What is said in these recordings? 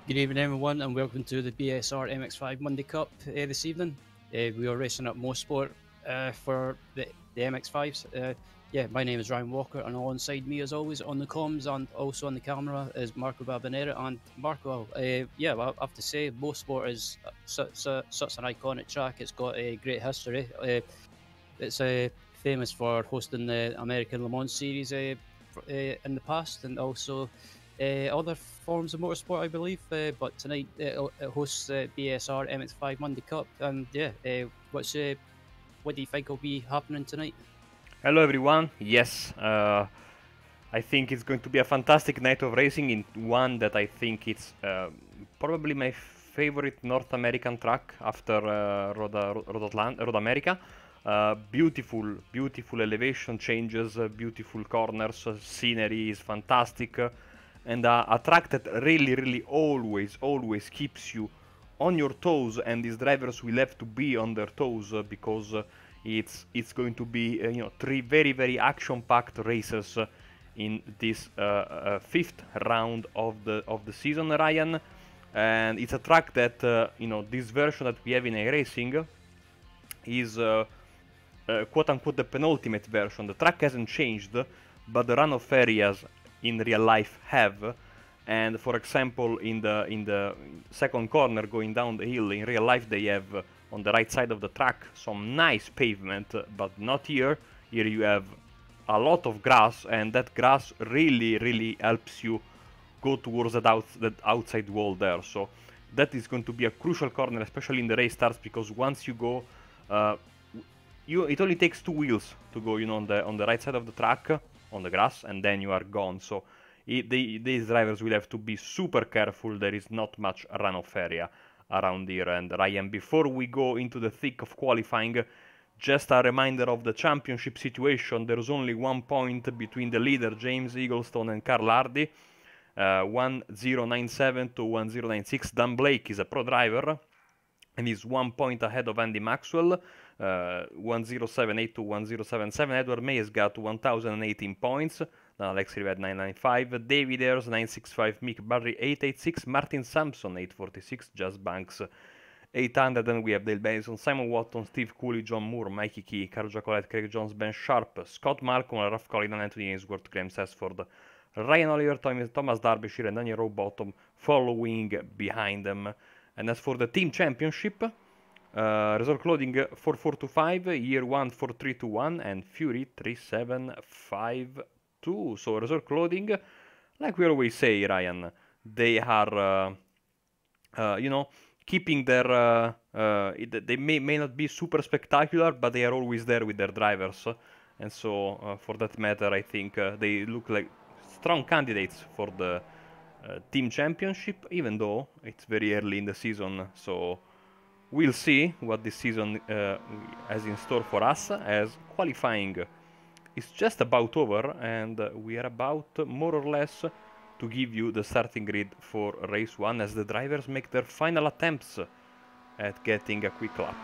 Good evening, everyone, and welcome to the BSR MX5 Monday Cup this evening. We are racing at Mosport for the MX5s. Yeah, my name is Ryan Walker, and alongside me, as always, on the comms and also on the camera is Marco Balbinera. And Marco, yeah, well, I have to say, Mosport is such an iconic track. It's got a great history. It's famous for hosting the American Le Mans Series in the past, and also other forms of motorsport, I believe. But tonight it hosts BSR MX5 Monday Cup, and yeah, what do you think will be happening tonight? Hello everyone. Yes, I think it's going to be a fantastic night of racing in one that I think it's probably my favorite North American track after Road America. Beautiful elevation changes, beautiful corners, scenery is fantastic, and a track that really always keeps you on your toes, and these drivers will have to be on their toes because it's going to be three very action-packed races in this fifth round of the season, Ryan. And it's a track that this version that we have in iRacing is quote unquote the penultimate version. The track hasn't changed, but the runoff areas in real life have. And for example, in the second corner going down the hill, in real life they have on the right side of the track some nice pavement, but not here. Here you have a lot of grass, and that grass really helps you go towards that outside wall there. So that is going to be a crucial corner, especially in the race starts, because once you go, it only takes two wheels to go, on the right side of the track on the grass, and then you are gone. So these drivers will have to be super careful. There is not much runoff area around here. And Ryan, before we go into the thick of qualifying, just a reminder of the championship situation. There's only 1 point between the leader, James Eaglestone, and Carl Hardy. 1097 to 1096. Dan Blake is a pro driver and is 1 point ahead of Andy Maxwell. 1078 to 1077. Edward May has got 1018 points. Alex Rivet 995, David Ayers 965, Mick Barry 886, Martin Sampson 846, Jazz Banks 800, and we have Dale Benson, Simon Watton, Steve Cooley, John Moore, Mikey Key, Carl Jacolet, Craig Jones, Ben Sharp, Scott Malcolm, Ralph Collin, Anthony Ainsworth, Graham Sessford, Ryan Oliver, Thomas Derbyshire, and Daniel Rowbottom following behind them. And as for the team championship, result loading 4425, year 1 4321, and Fury 3752. So result loading, like we always say, Ryan, they are, keeping their. They may not be super spectacular, but they are always there with their drivers, and so for that matter, I think they look like strong candidates for the team championship, even though it's very early in the season. So we'll see what this season has in store for us, as qualifying is just about over, and we are about more or less to give you the starting grid for race 1 as the drivers make their final attempts at getting a quick lap.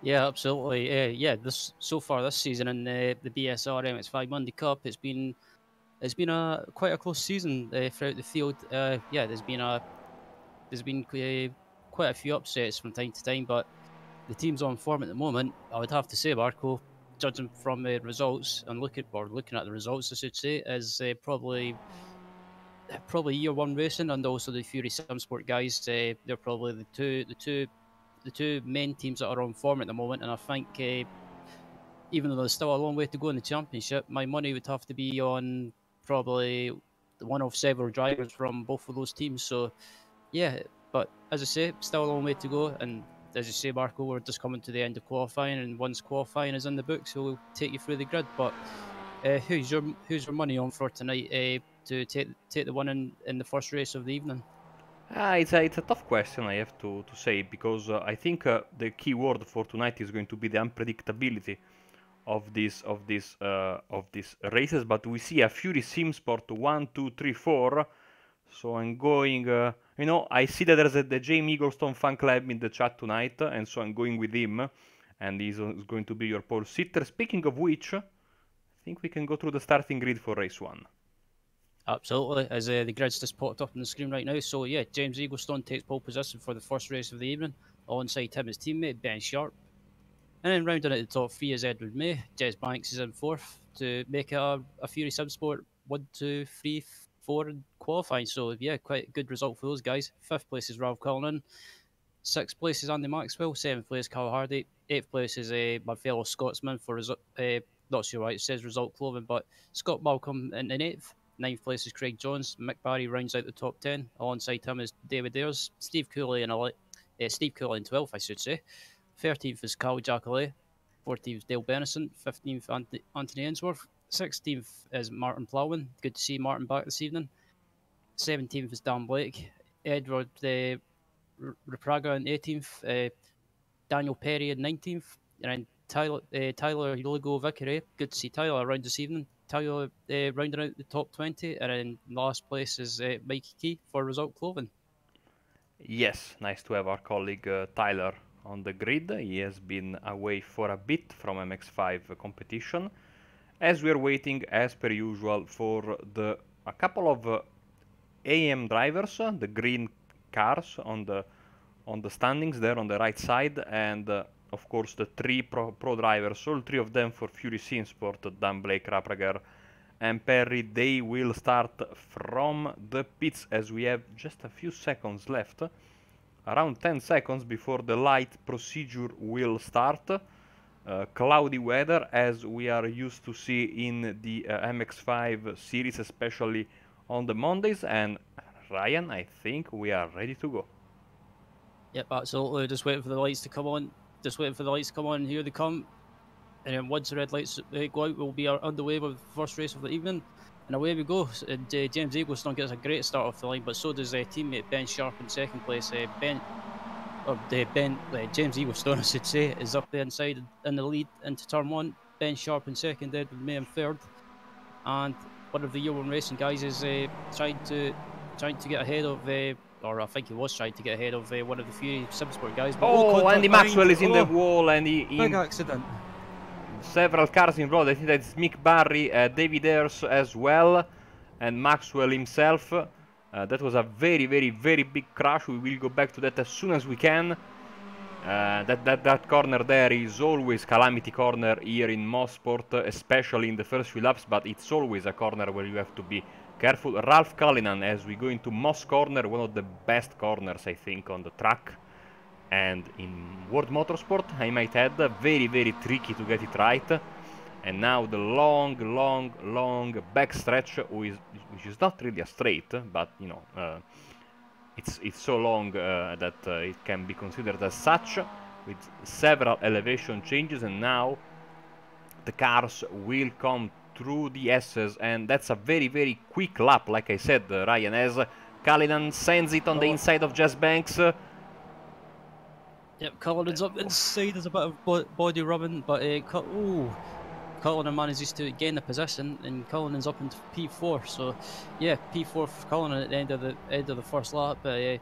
Yeah, absolutely. Yeah, this so far this season in the BSR MX5 Monday Cup, it's been a quite a close season throughout the field. Yeah, there's been quite a few upsets from time to time, but the team's on form at the moment. I would have to say, Marco, judging from the results and looking at the results, I should say, is probably year one racing, and also the Fury Simsport guys. They're probably the two main teams that are on form at the moment, and I think even though there's still a long way to go in the championship, my money would have to be on probably one of several drivers from both of those teams. So yeah, but as I say, still a long way to go. And as you say, Marco, we're just coming to the end of qualifying, and once qualifying is in the books, we'll take you through the grid. But who's your money on for tonight to take the one in the first race of the evening? It's a tough question, I have to say, because I think the key word for tonight is going to be the unpredictability of these races. But we see a Fury Simsport 1, 2, 3, 4. So I'm going. I see that there's the Jamie Eaglestone fan club in the chat tonight, and so I'm going with him, and he's going to be your pole sitter. Speaking of which, I think we can go through the starting grid for race 1. Absolutely, as the grid's just popped up on the screen right now. So yeah, James Eaglestone takes pole position for the first race of the evening, alongside him his teammate Ben Sharp. And then rounding out the top three is Edward May. Jez Banks is in fourth to make it a Fury Subsport 1, 2, 3, 4 in qualifying. So yeah, quite a good result for those guys. Fifth place is Ralph Cullinan. Sixth place is Andy Maxwell. Seventh place Carl Hardy. Eighth place is my fellow Scotsman for not sure why it says result clothing, but Scott Malcolm in eighth. Ninth place is Craig Jones. Mick Barry rounds out the top 10. Alongside him is David Ayres. Steve Cooley in 12th, I should say. 13th is Carl Jacquelet. 14th is Dale Benison. 15th Anthony Ainsworth. 16th is Martin Plowman. Good to see Martin back this evening. 17th is Dan Blake. Edward Rapraga in 18th, Daniel Perry in 19th, and then Tyler Lugo Vickery. Good to see Tyler around this evening. Tyler rounding out the top 20, and then last place is Mikey Key for Result Clothing. Yes, nice to have our colleague Tyler on the grid. He has been away for a bit from MX5 competition, as we are waiting, as per usual, for a couple of AM drivers, the green cars on the standings there on the right side, and of course the three pro drivers, all three of them for Fury Simsport, Dan Blake, Raprager and Perry. They will start from the pits, as we have just a few seconds left, around 10 seconds before the light procedure will start. Cloudy weather, as we are used to see in the MX5 series, especially on the Mondays. And Ryan, I think we are ready to go. Yep, absolutely. Just waiting for the lights to come on. Here they come. And then once the red lights go out, we'll be underway with the first race of the evening. And away we go. And, James Eaglestone gets a great start off the line, but so does teammate Ben Sharp in second place. James Eaglestone, I should say, is up the inside in the lead into turn one. Ben Sharp in second, Edward May in third. And one of the Year One Racing guys is trying to get ahead of, or I think he was trying to get ahead of one of the Fury Subsport guys. But Andy Maxwell is in the wall, and big accident. Several cars involved. I think that's Mick Barry, David Ayres as well, and Maxwell himself. That was a very, very, very big crash. We will go back to that as soon as we can. That corner there is always calamity corner here in Mosport, especially in the first few laps, but it's always a corner where you have to be careful. Ralph Cullinan, as we go into Moss Corner, one of the best corners, I think, on the track. And in World Motorsport, I might add, very, very tricky to get it right. And now the long backstretch, which is not really a straight, but you know, it's so long that it can be considered as such, with several elevation changes. And now the cars will come through the S's, and that's a very, very quick lap, like I said, Ryan, as Cullinan sends it on the inside of Jez Banks. Yep, Cullinan's up inside. There's a bit of body rubbing, but Cullinan manages to gain the position, and Cullinan's up into P4. So, yeah, P4 for Cullinan at the end of the first lap. As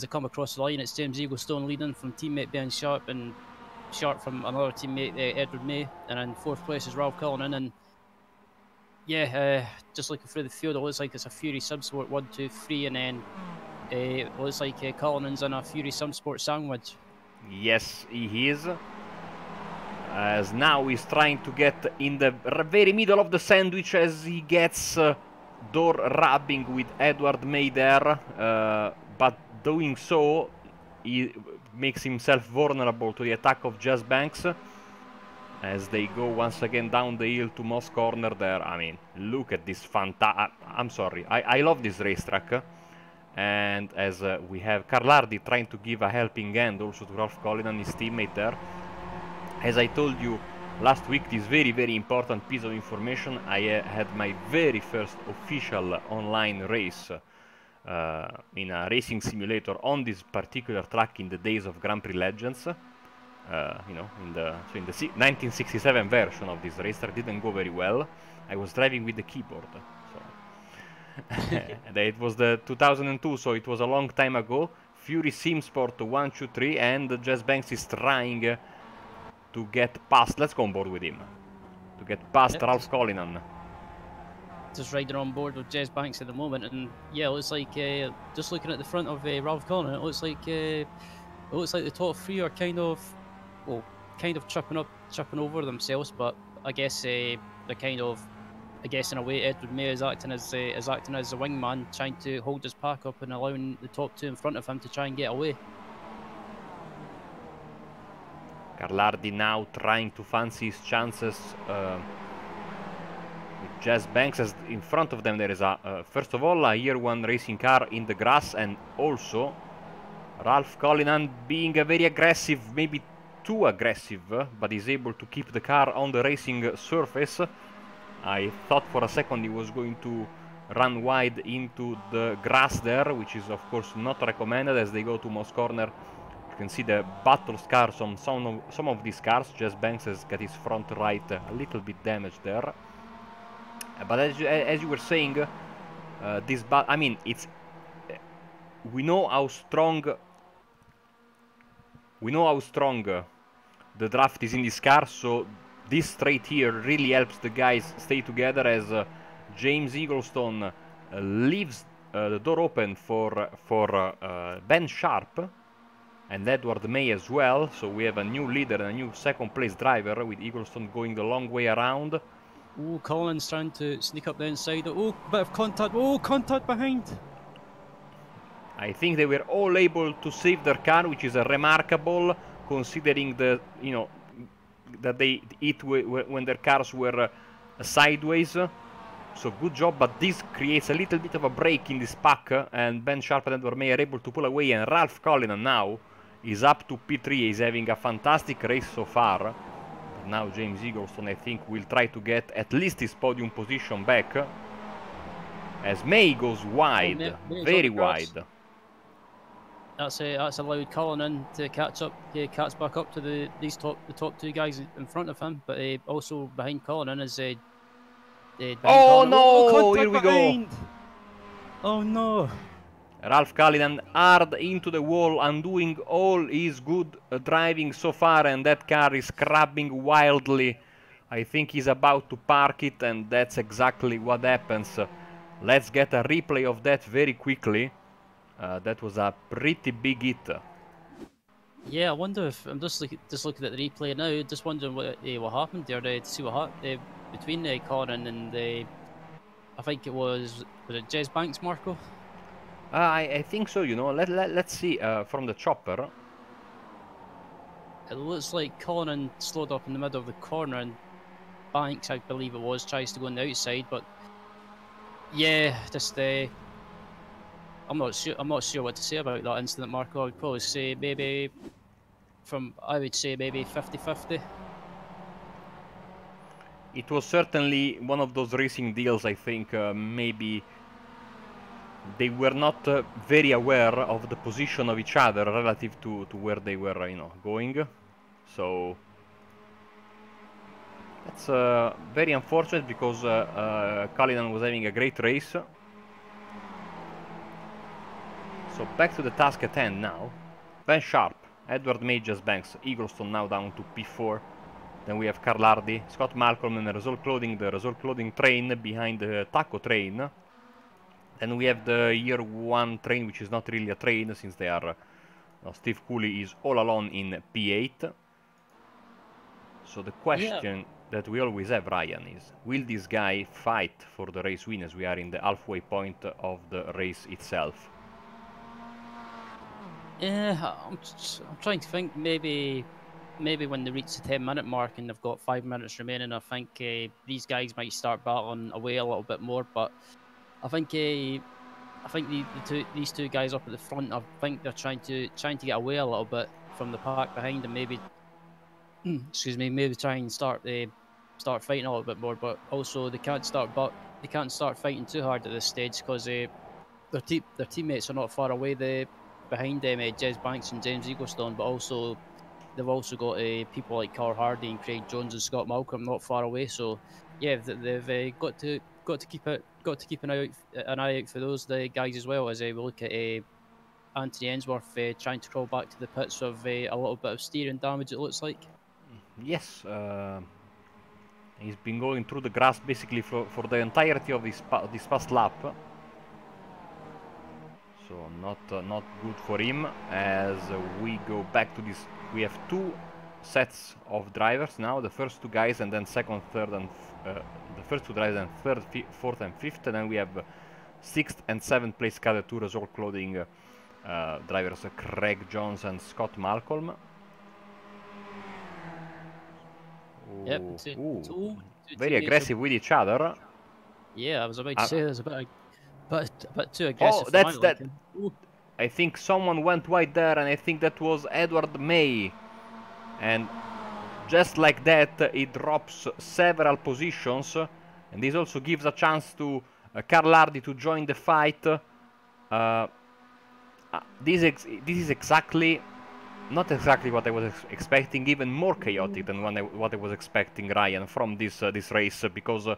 they come across the line, it's James Eaglestone leading from teammate Ben Sharp, and Sharp from another teammate Edward May, and in fourth place is Ralph Cullinan. And yeah, just looking through the field, it looks like it's a Fury Subsport 1, 2, 3, and then. It looks like Cullinan's in a Fury Subsport sandwich. Yes, he is. As now he's trying to get in the very middle of the sandwich, as he gets door rubbing with Edward May there. But doing so, he makes himself vulnerable to the attack of Jez Banks. As they go once again down the hill to Moss Corner there. I mean, look at this I'm sorry, I love this racetrack. And as we have Carl Hardy trying to give a helping hand also to Ralph Cullinan, his teammate there. As I told you last week, this very, very important piece of information, I had my very first official online race in a racing simulator on this particular track in the days of Grand Prix Legends. You know, in the 1967 version of this racetrack. Didn't go very well. I was driving with the keyboard. It was the 2002, so it was a long time ago. Fury Simsport 1, 2, 3, and Jez Banks is trying to get past. Let's go on board with him to get past Ralph Cullinan. just riding on board with Jez Banks at the moment, and yeah, it looks like just looking at the front of Ralph Collin, it looks like the top three are kind of, well, kind of tripping over themselves. But I guess they're kind of, I guess in a way, Edward May is acting as the wingman, trying to hold his pack up and allowing the top two in front of him to try and get away. Carlardi now trying to fancy his chances with Jez Banks, as in front of them there is a first of all a Year 1 racing car in the grass, and also Ralph Collin being a very aggressive, maybe too aggressive, but is able to keep the car on the racing surface. I thought for a second he was going to run wide into the grass there, which is of course not recommended as they go to Moss Corner. You can see the battle scars on some of these cars. Jez Banks has got his front right a little bit damaged there. But as you were saying, I mean, it's we know how strong the draft is in this car, so this straight here really helps the guys stay together, as James Eaglestone leaves the door open for Ben Sharp and Edward May as well. So we have a new leader and a new second place driver, with Eaglestone going the long way around. Oh, Collins trying to sneak up the inside. Oh, bit of contact. Oh, contact behind. I think they were all able to save their car, which is remarkable considering the, you know, that they hit when their cars were sideways. So good job, but this creates a little bit of a break in this pack, and Ben Sharp and Edward May are able to pull away, and Ralph Collin now is up to P3. He's having a fantastic race so far. But now James Eaglestone, I think, will try to get at least his podium position back, as May goes wide, very wide. That's allowed Collin to catch back up to the top two guys in front of him, but also behind Collin is oh no! Here we go. Oh no! Ralph Collin hard into the wall, undoing all his good driving so far, and that car is crabbing wildly. I think he's about to park it, and that's exactly what happens. Let's get a replay of that very quickly. That was a pretty big hit. Yeah, I wonder if I'm just looking at the replay now, just wondering what happened there, to see what happened between Collin and I think was it Jez Banks, Marco? I think so. You know, let's see from the chopper. It looks like Collin slowed up in the middle of the corner, and Banks, I believe it was, tries to go on the outside, but yeah, just I'm not sure what to say about that incident, Marco. I would probably say maybe 50-50. It was certainly one of those racing deals. I think maybe they were not very aware of the position of each other relative to where they were, you know, going. So that's very unfortunate, because Collin was having a great race. So back to the task at hand now. Ben Sharp, Edward May, Jez Banks, Eaglestone now down to P4. Then we have Carlardi, Scott Malcolm, and the Result Clothing train behind the Taco train. Then we have the Year 1 train, which is not really a train, since they are... Steve Cooley is all alone in P8. So the question that we always have, Ryan, is will this guy fight for the race win, as we are in the halfway point of the race itself? Yeah, I'm trying to think. Maybe when they reach the 10-minute mark and they've got 5 minutes remaining, I think these guys might start battling away a little bit more. But I think these two guys up at the front, I think they're trying to get away a little bit from the pack behind, and maybe maybe try and start fighting a little bit more. But also they can't start fighting too hard at this stage, because their teammates are not far away. Behind them, Jez Banks and James Eaglestone, but also they've also got people like Carl Hardy and Craig Jones and Scott Malcolm not far away. So yeah, they've got to keep an eye out for those guys as well, as we look at Anthony Ainsworth trying to crawl back to the pits with a little bit of steering damage, it looks like. Yes, He's been going through the grass basically for the entirety of this past lap. So not good for him. As we go back to this, we have two sets of drivers now. The first two guys, and then second, third, and the first two drivers, and third, fourth, and fifth. And then we have sixth and seventh place Cadet 2 result clothing drivers Craig Jones and Scott Malcolm. Yep, very aggressive with each other. Yeah, I was about to say there's a bit too aggressive. Oh, that's that. I think someone went wide there, and I think that was Edward May. And just like that, he drops several positions, and this also gives a chance to Carl Hardy to join the fight. This is exactly, not exactly what I was expecting, even more chaotic than what I was expecting, Ryan, from this race, because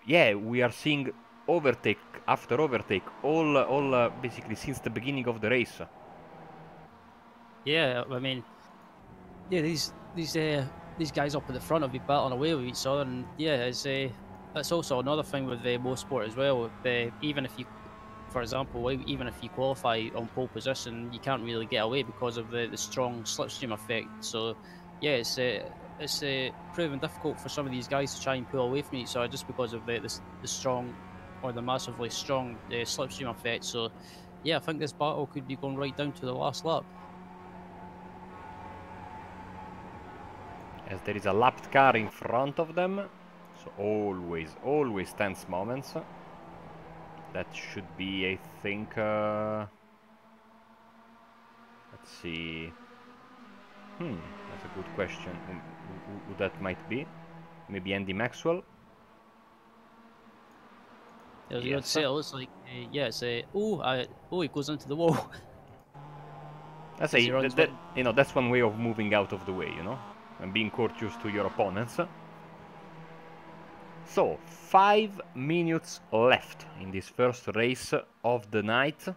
yeah, we are seeing overtake after overtake, all basically since the beginning of the race. Yeah, I mean, yeah, these guys up at the front will be battling away with each other, and yeah, it's also another thing with Mosport as well. Even if you, for example, even if you qualify on pole position, you can't really get away because of the strong slipstream effect. So yeah, it's proven difficult for some of these guys to try and pull away from each other just because of the strong or the massively strong slipstream effect. So yeah, I think this battle could be going right down to the last lap. As there is a lapped car in front of them, so always tense moments. That should be, I think, let's see, that's a good question, who that might be. Maybe Andy Maxwell? I was going to say, it looks like, yeah, it's oh, he goes into the wall. That's you know, that's one way of moving out of the way, you know, and being courteous to your opponents. So, 5 minutes left in this first race of the night,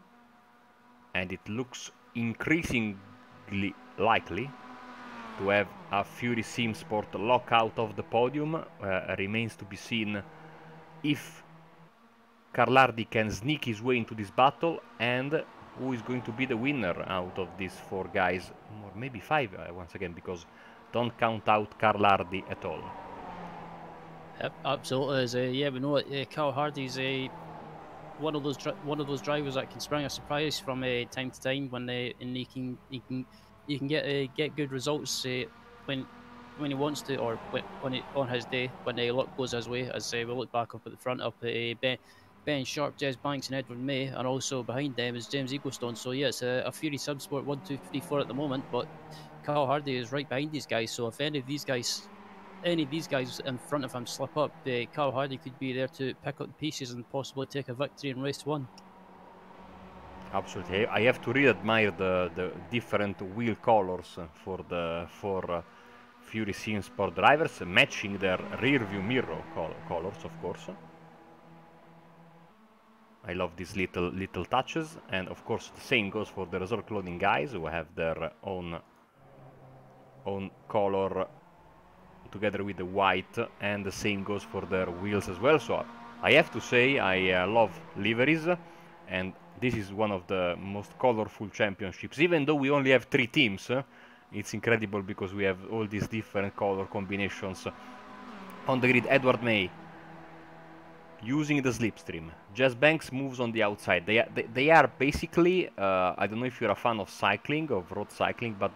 and it looks increasingly likely to have a Fury Sim Sport lock out of the podium. Remains to be seen if Carl Hardy can sneak his way into this battle, and who is going to be the winner out of these 4 guys, or maybe 5 once again, because don't count out Carl Hardy at all. Yep, absolutely. Yeah, we know it. Carl Hardy's one of those drivers that can spring a surprise from time to time when and he can get good results when he wants to, or on his day when luck goes his way. As we look back up at the front, up at Ben Sharp, Jez Banks, and Edward May, and also behind them is James Eaglestone. So yeah, it's a Fury Subsport 1, 2, 3, 4 at the moment, but Carl Hardy is right behind these guys. So if any of these guys in front of him slip up, Carl Hardy could be there to pick up the pieces and possibly take a victory in race 1. Absolutely, I have to really admire the different wheel colors for Fury Sim Sport drivers, matching their rear view mirror colors, of course. I love these little touches, and of course the same goes for the resort clothing guys, who have their own color together with the white, and the same goes for their wheels as well. So I have to say I love liveries, and this is one of the most colorful championships. Even though we only have 3 teams, it's incredible because we have all these different color combinations on the grid. Edward May using the slipstream. Jez Banks moves on the outside. They are basically, I don't know if you're a fan of cycling, of road cycling, but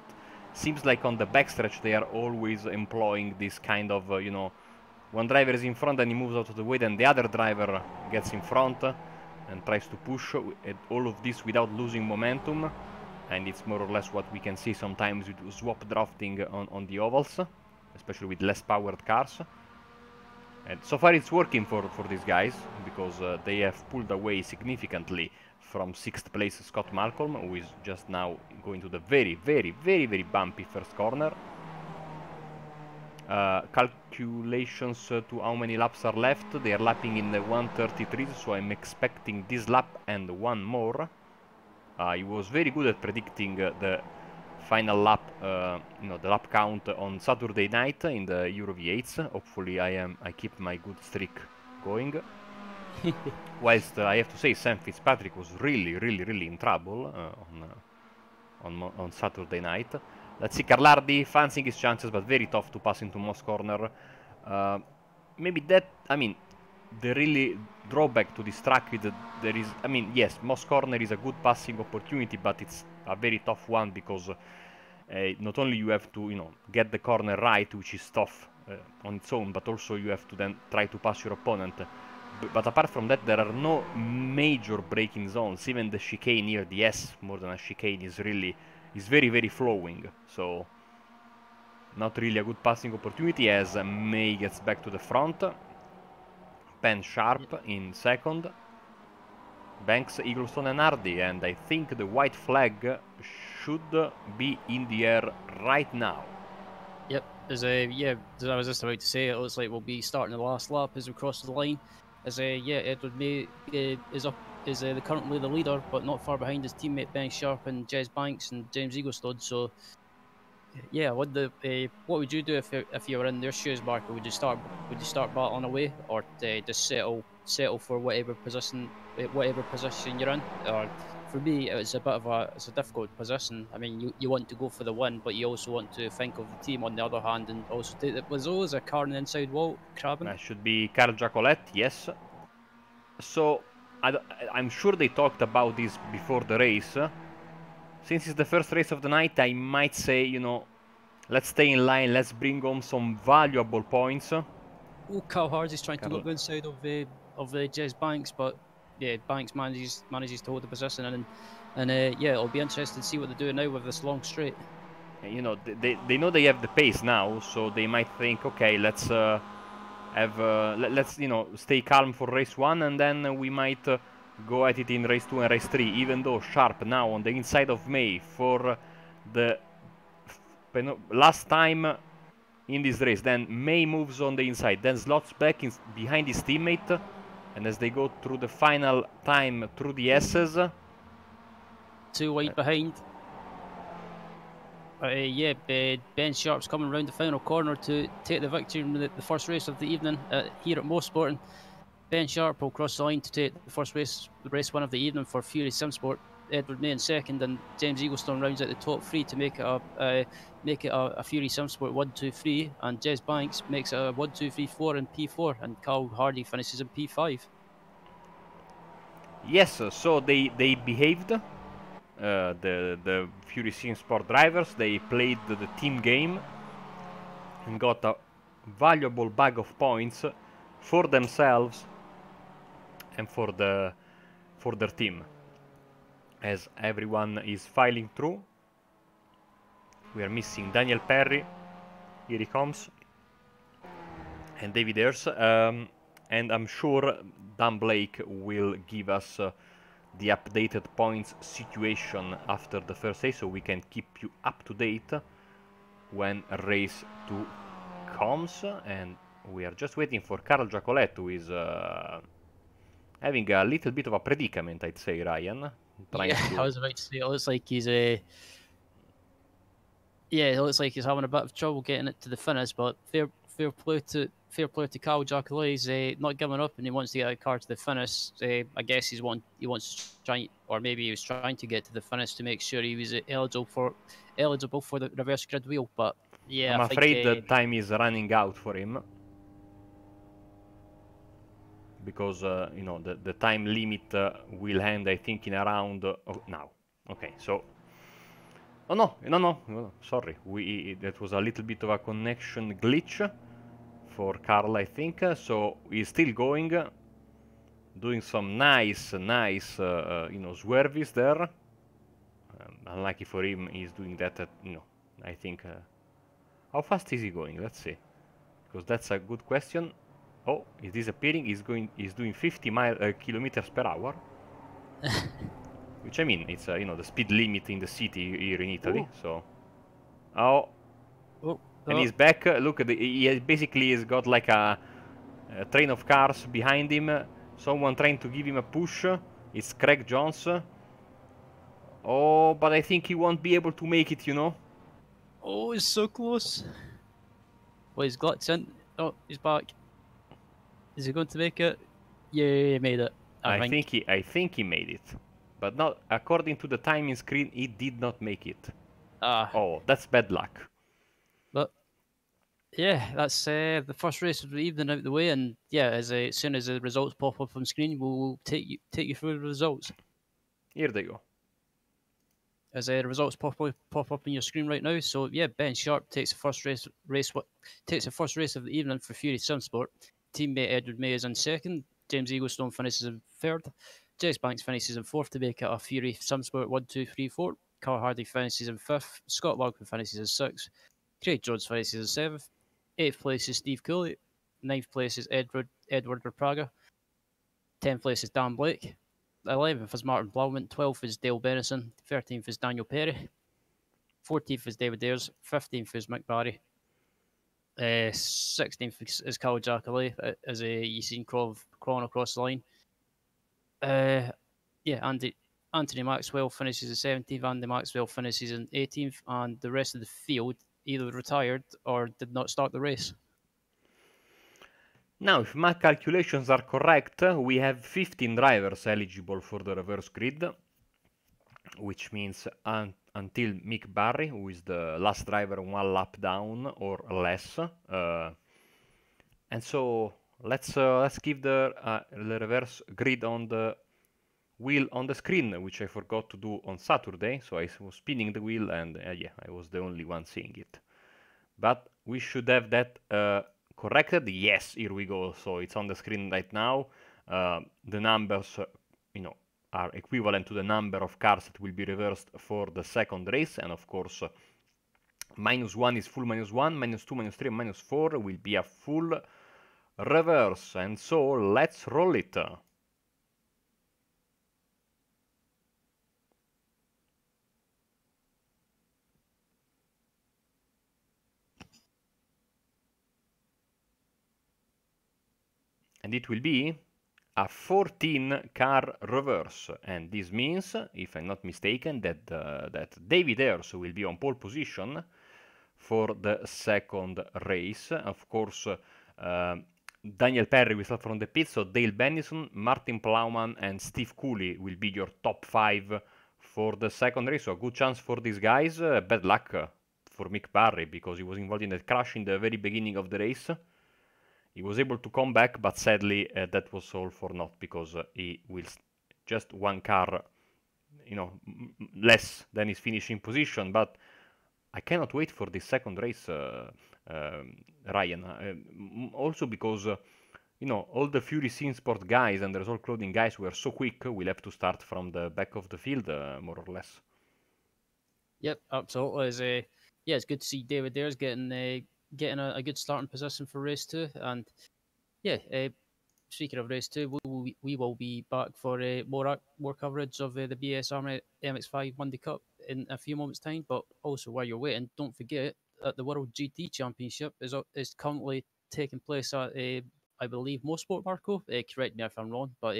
seems like on the backstretch they are always employing this kind of, you know, one driver is in front and he moves out of the way, then the other driver gets in front and tries to push, all of this without losing momentum. And it's more or less what we can see sometimes with swap drafting on the ovals, especially with less powered cars. And so far it's working for these guys, because they have pulled away significantly from 6th place Scott Malcolm, who is just now going to the very bumpy first corner. Calculations to how many laps are left. They are lapping in the 1:33, so I'm expecting this lap and one more. He was very good at predicting the final lap, the lap count on Saturday night in the Euro V8s. Hopefully, I keep my good streak going. Whilst I have to say, Sam Fitzpatrick was really in trouble on Saturday night. Let's see, Carlardi fancying his chances, but very tough to pass into Moss corner. Maybe that, I mean, the really drawback to this track with there is, I mean, yes, Moss corner is a good passing opportunity, but it's a very tough one because not only you have to, get the corner right, which is tough on its own, but also you have to then try to pass your opponent. But apart from that, there are no major braking zones. Even the chicane near the S, more than a chicane, is very flowing. So not really a good passing opportunity as May gets back to the front. Penn Sharp in second. Banks, Eaglestone and Hardy, and I think the white flag should be in the air right now. Yep, as I was just about to say, it looks like we'll be starting the last lap as we cross the line. As Edward May is currently the leader, but not far behind his teammate Ben Sharp and Jez Banks and James Eaglestone. So yeah, what would you do if you were in their shoes, Marco? Would you start battling away, or just settle for whatever position you're in? Or for me, it's a difficult position. I mean, you want to go for the win, but you also want to think of the team on the other hand, and also was always a car on the inside wall crabbing. That should be Carl Jacolet, yes. So I'm sure they talked about this before the race. Since it's the first race of the night, I might say, let's stay in line, let's bring home some valuable points. Oh, Carl Hardy's trying to look inside of Jez Banks, but yeah, Banks manages to hold the position, and yeah, it'll be interesting to see what they do now with this long straight. They know they have the pace now, so they might think, okay, let's stay calm for race 1, and then we might go at it in race 2 and race 3, even though Sharp now on the inside of May for the last time in this race. Then May moves on the inside, then slots back behind his teammate, and as they go through the final time through the S's, 2 wide behind. Ben Sharp's coming round the final corner to take the victory in the first race of the evening here at Mosport. And Ben Sharp will cross the line to take the first race 1 of the evening for Fury Simsport. Edward May in second, and James Eaglestone rounds out the top 3 to make it a Fury Simsport 1, 2, 3, and Jez Banks makes it a 1, 2, 3, 4 in P4, and Carl Hardy finishes in P5. Yes, so they behaved. The Fury Simsport drivers, they played the team game and got a valuable bag of points for themselves and for their team. As everyone is filing through, we are missing Daniel Perry, here he comes, and David Ayres, and I'm sure Dan Blake will give us the updated points situation after the first race, so we can keep you up to date when race 2 comes. And we are just waiting for Carl Jacolet, who is having a little bit of a predicament, I'd say, Ryan. I was about to say, it looks like he's it looks like he's having a bit of trouble getting it to the finish, but fair play to Carl Jacolet. He's not giving up, and he wants to get a car to the finish. I guess he wants to try, or maybe he was trying to get to the finish to make sure he was eligible for the reverse grid wheel. But yeah, I'm afraid the time is running out for him, because the time limit will end, I think, in around now. Okay, so no, sorry, that was a little bit of a connection glitch for Carl, I think. So he's still going, doing some nice swerves there. Unlucky for him, he's doing that at, I think, how fast is he going? Let's see, because that's a good question. Oh, he's disappearing. He's doing 50 kilometers per hour, which, I mean, it's the speed limit in the city here in Italy. Ooh. So, and he's back. Look at he basically has got like a train of cars behind him. Someone trying to give him a push. It's Craig Jones. Oh, but I think he won't be able to make it, you know? Oh, he's so close. Well, he's glitched in. Oh, he's back. Is he going to make it? Yeah, he made it. I think. I think he made it. But not according to the timing screen, he did not make it. Ah, Oh, that's bad luck. but yeah, that's the first race of the evening out the way, and yeah, as soon as the results pop up on screen, we'll take you through the results. Here they go. As the results pop up on your screen right now. So yeah, Ben Sharp takes the first takes the first race of the evening for Fury Simsport. Teammate Edward May is in second. James Eaglestone finishes in third. Jess Banks finishes in fourth to make it a Fury Simsport 1, 2, 3, 4. Carl Hardy finishes in fifth. Scott Logman finishes in sixth. Craig Jones finishes in seventh. Eighth place is Steve Cooley. Ninth place is Edward Praga. 10th place is Dan Blake. 11th is Martin Blauman. 12th is Dale Benison. 13th is Daniel Perry. 14th is David Ayres. 15th is Mick Barry. 16th is Kyle Jackalay as you seen crawling across the line. Anthony Maxwell finishes in 17th. Andy Maxwell finishes in 18th. And the rest of the field either retired or did not start the race. Now, if my calculations are correct, we have 15 drivers eligible for the reverse grid, which means until Mick Barry, who is the last driver one lap down or less. And so let's give the reverse grid on the wheel on the screen, which I forgot to do on Saturday. So I was spinning the wheel, and yeah, I was the only one seeing it. But we should have that corrected. Yes, here we go. So it's on the screen right now. The numbers, are equivalent to the number of cars that will be reversed for the second race, and of course, -1 is full -1, -2, -3, and -4 will be a full reverse. And so let's roll it. And it will be a 14 car reverse, and this means, if I'm not mistaken, that David Ayres will be on pole position for the second race. Of course, Daniel Perry will start from the pit, so Dale Benison, Martin Plowman, and Steve Cooley will be your top 5 for the second race. So a good chance for these guys. Bad luck for Mick Barry, because he was involved in that crash in the very beginning of the race. He was able to come back, but sadly that was all for naught, because he will just one car, less than his finishing position. But I cannot wait for this second race, Ryan. Also because, all the Fury Sport guys and the Result Clothing guys were so quick, we'll have to start from the back of the field, more or less. Yep, absolutely. It's good to see David Ayres getting a good starting position for race 2. And yeah, speaking of race 2, we will be back for more coverage of the BSR MX5 Monday Cup in a few moments' time. But also, while you're waiting, don't forget that the World GT Championship is currently taking place at I believe Mosport, Marco. Correct me if I'm wrong, but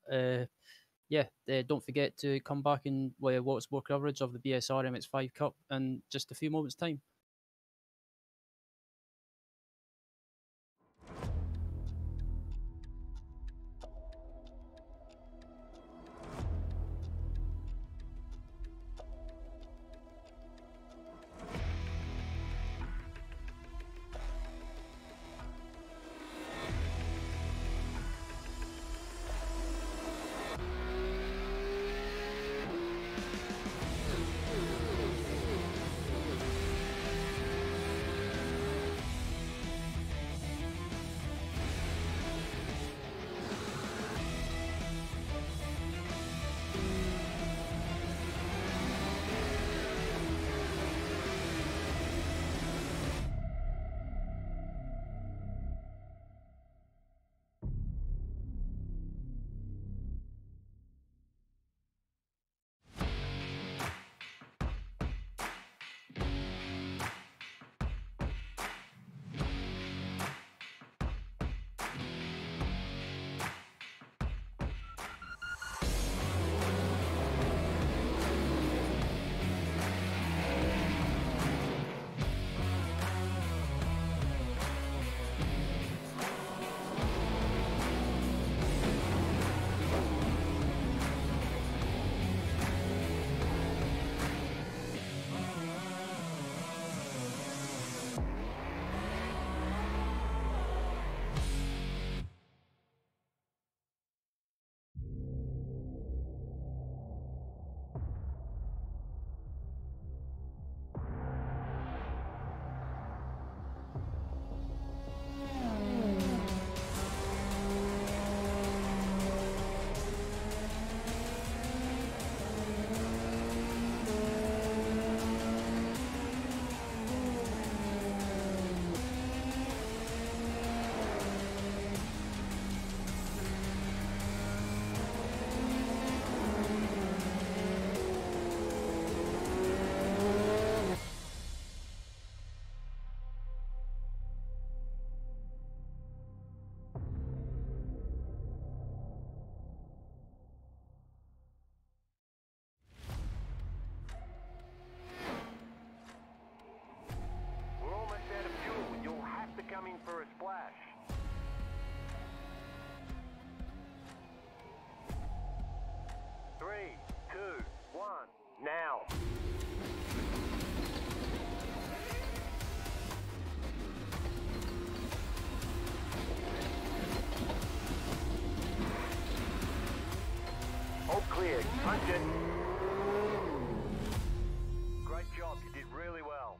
don't forget to come back and watch more coverage of the BSR MX5 Cup in just a few moments' time. Perfect. Punch it. Great job. You did really well.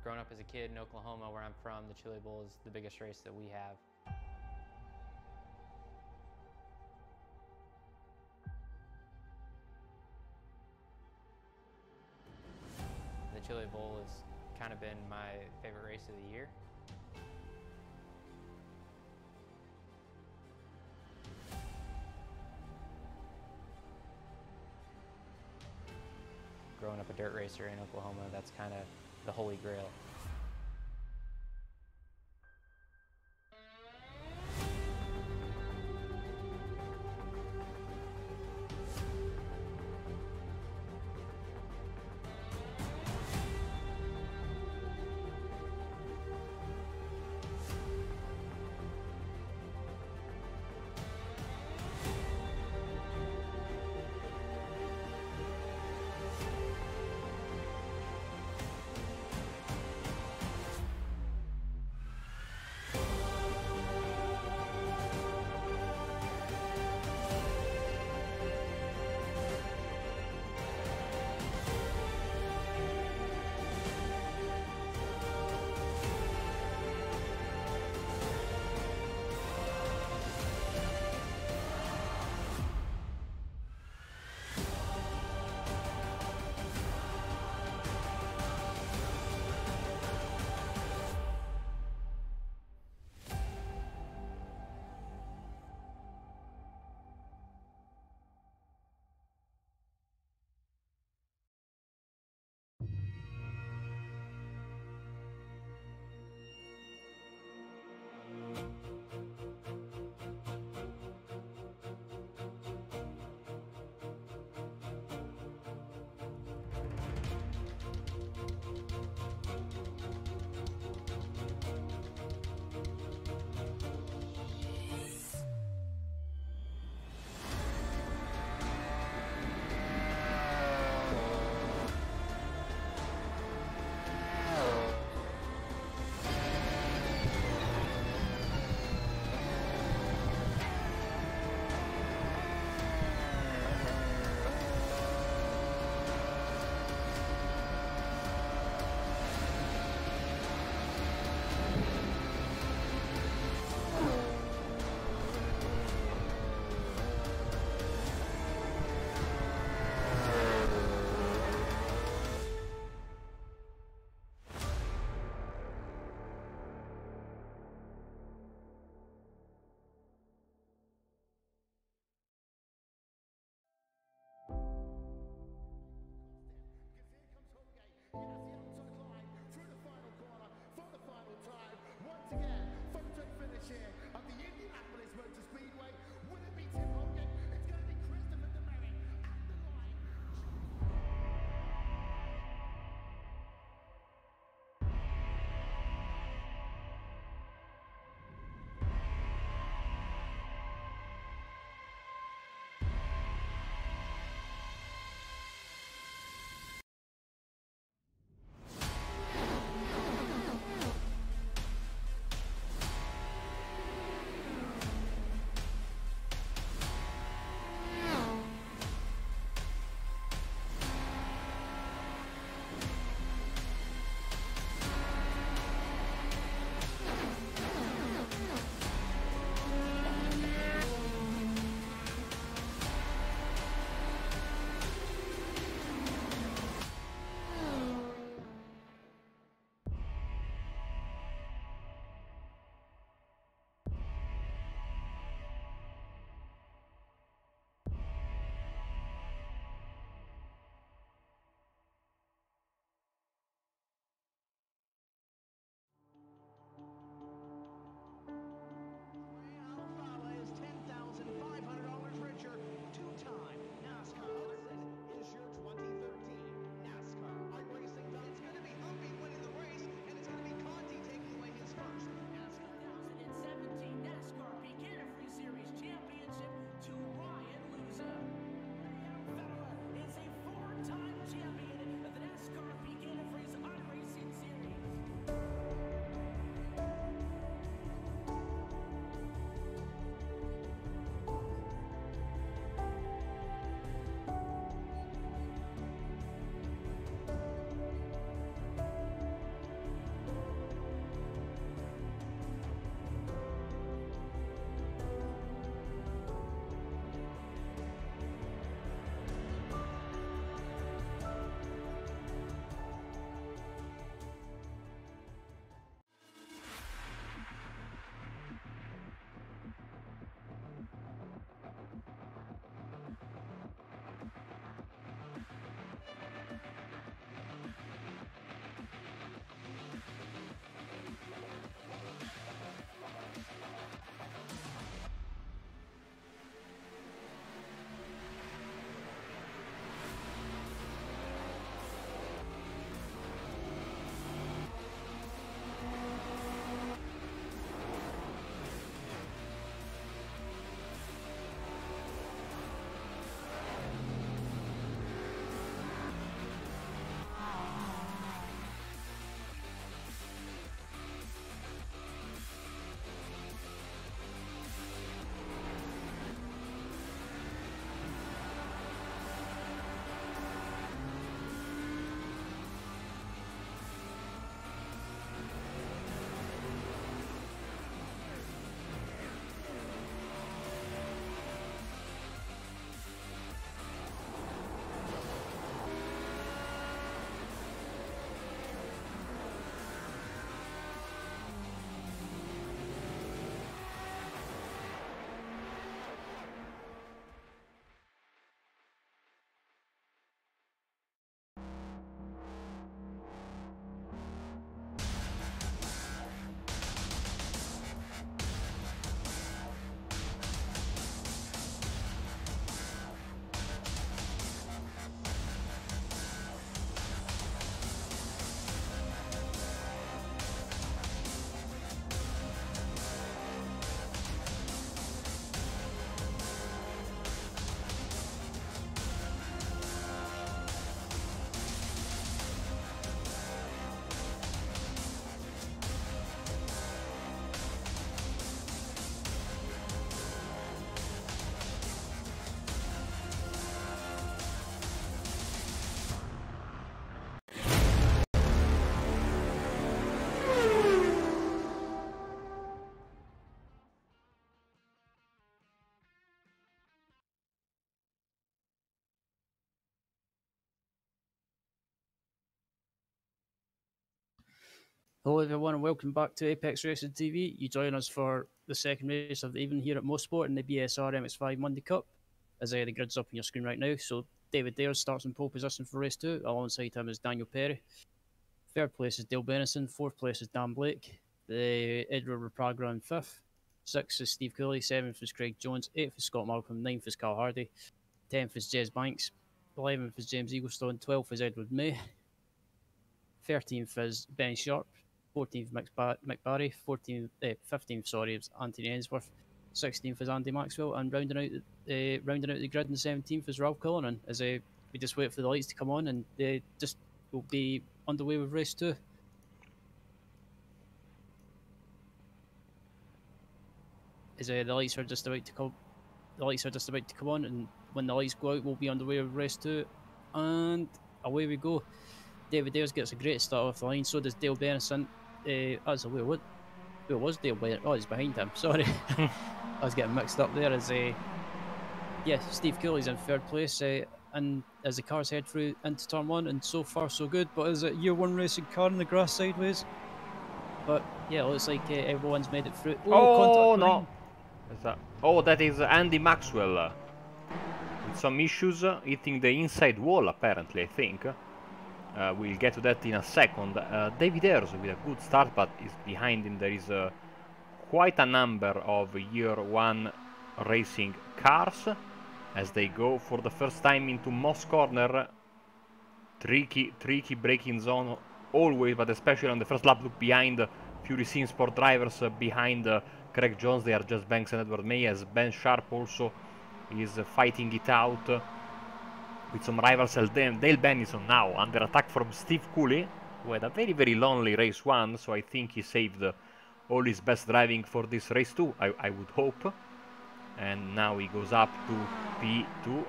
Growing up as a kid in Oklahoma, where I'm from, the Chili Bowl is the biggest race that we have. The Chili Bowl has kind of been my favorite race of the year. Growing up a dirt racer in Oklahoma, that's kind of the holy grail. Hello everyone and welcome back to Apex Racing TV. You join us for the second race of the evening here at Mosport in the BSR MX5 Monday Cup. As the grid's up on your screen right now, so David Dares starts in pole position for race 2. Alongside him is Daniel Perry. Third place is Dale Benison. Fourth place is Dan Blake. The Edward Rapragra in fifth. Sixth is Steve Cooley. Seventh is Craig Jones. Eighth is Scott Malcolm. Ninth is Carl Hardy. 10th is Jez Banks. 11th is James Eaglestone. 12th is Edward May. 13th is Ben Sharp. 14th Mick Barry, 15th sorry is Anthony Ainsworth, 16th is Andy Maxwell, and rounding out the grid in the 17th is Ralph Cullinan. As we just wait for the lights to come on, and just will be underway with race 2. As the lights are just about to come, on, and when the lights go out, we'll be underway with race 2, and away we go. David Dares gets a great start off the line. So does Dale Benison. As a where was Dale Benison? Oh, he's behind him. Sorry, I was getting mixed up there. As Steve Cooley's in third place, and as the cars head through into turn 1, and so far so good. But is it year 1 racing car in the grass sideways? But yeah, looks like everyone's made it through. Oh no! Is that? Oh, that is Andy Maxwell with some issues hitting the inside wall. Apparently, I think. We'll get to that in a second. David Ayers with a good start, but is behind him. There is quite a number of year 1 racing cars as they go for the first time into Moss Corner. Tricky braking zone always, but especially on the first lap. Look behind Fury Sim Sport drivers behind Craig Jones. They are just Banks and Edward May, as Ben Sharp also is fighting it out with some rivals. Dale Benison now under attack from Steve Cooley, who had a very lonely race 1, so I think he saved all his best driving for this race 2, I would hope. And now he goes up to P2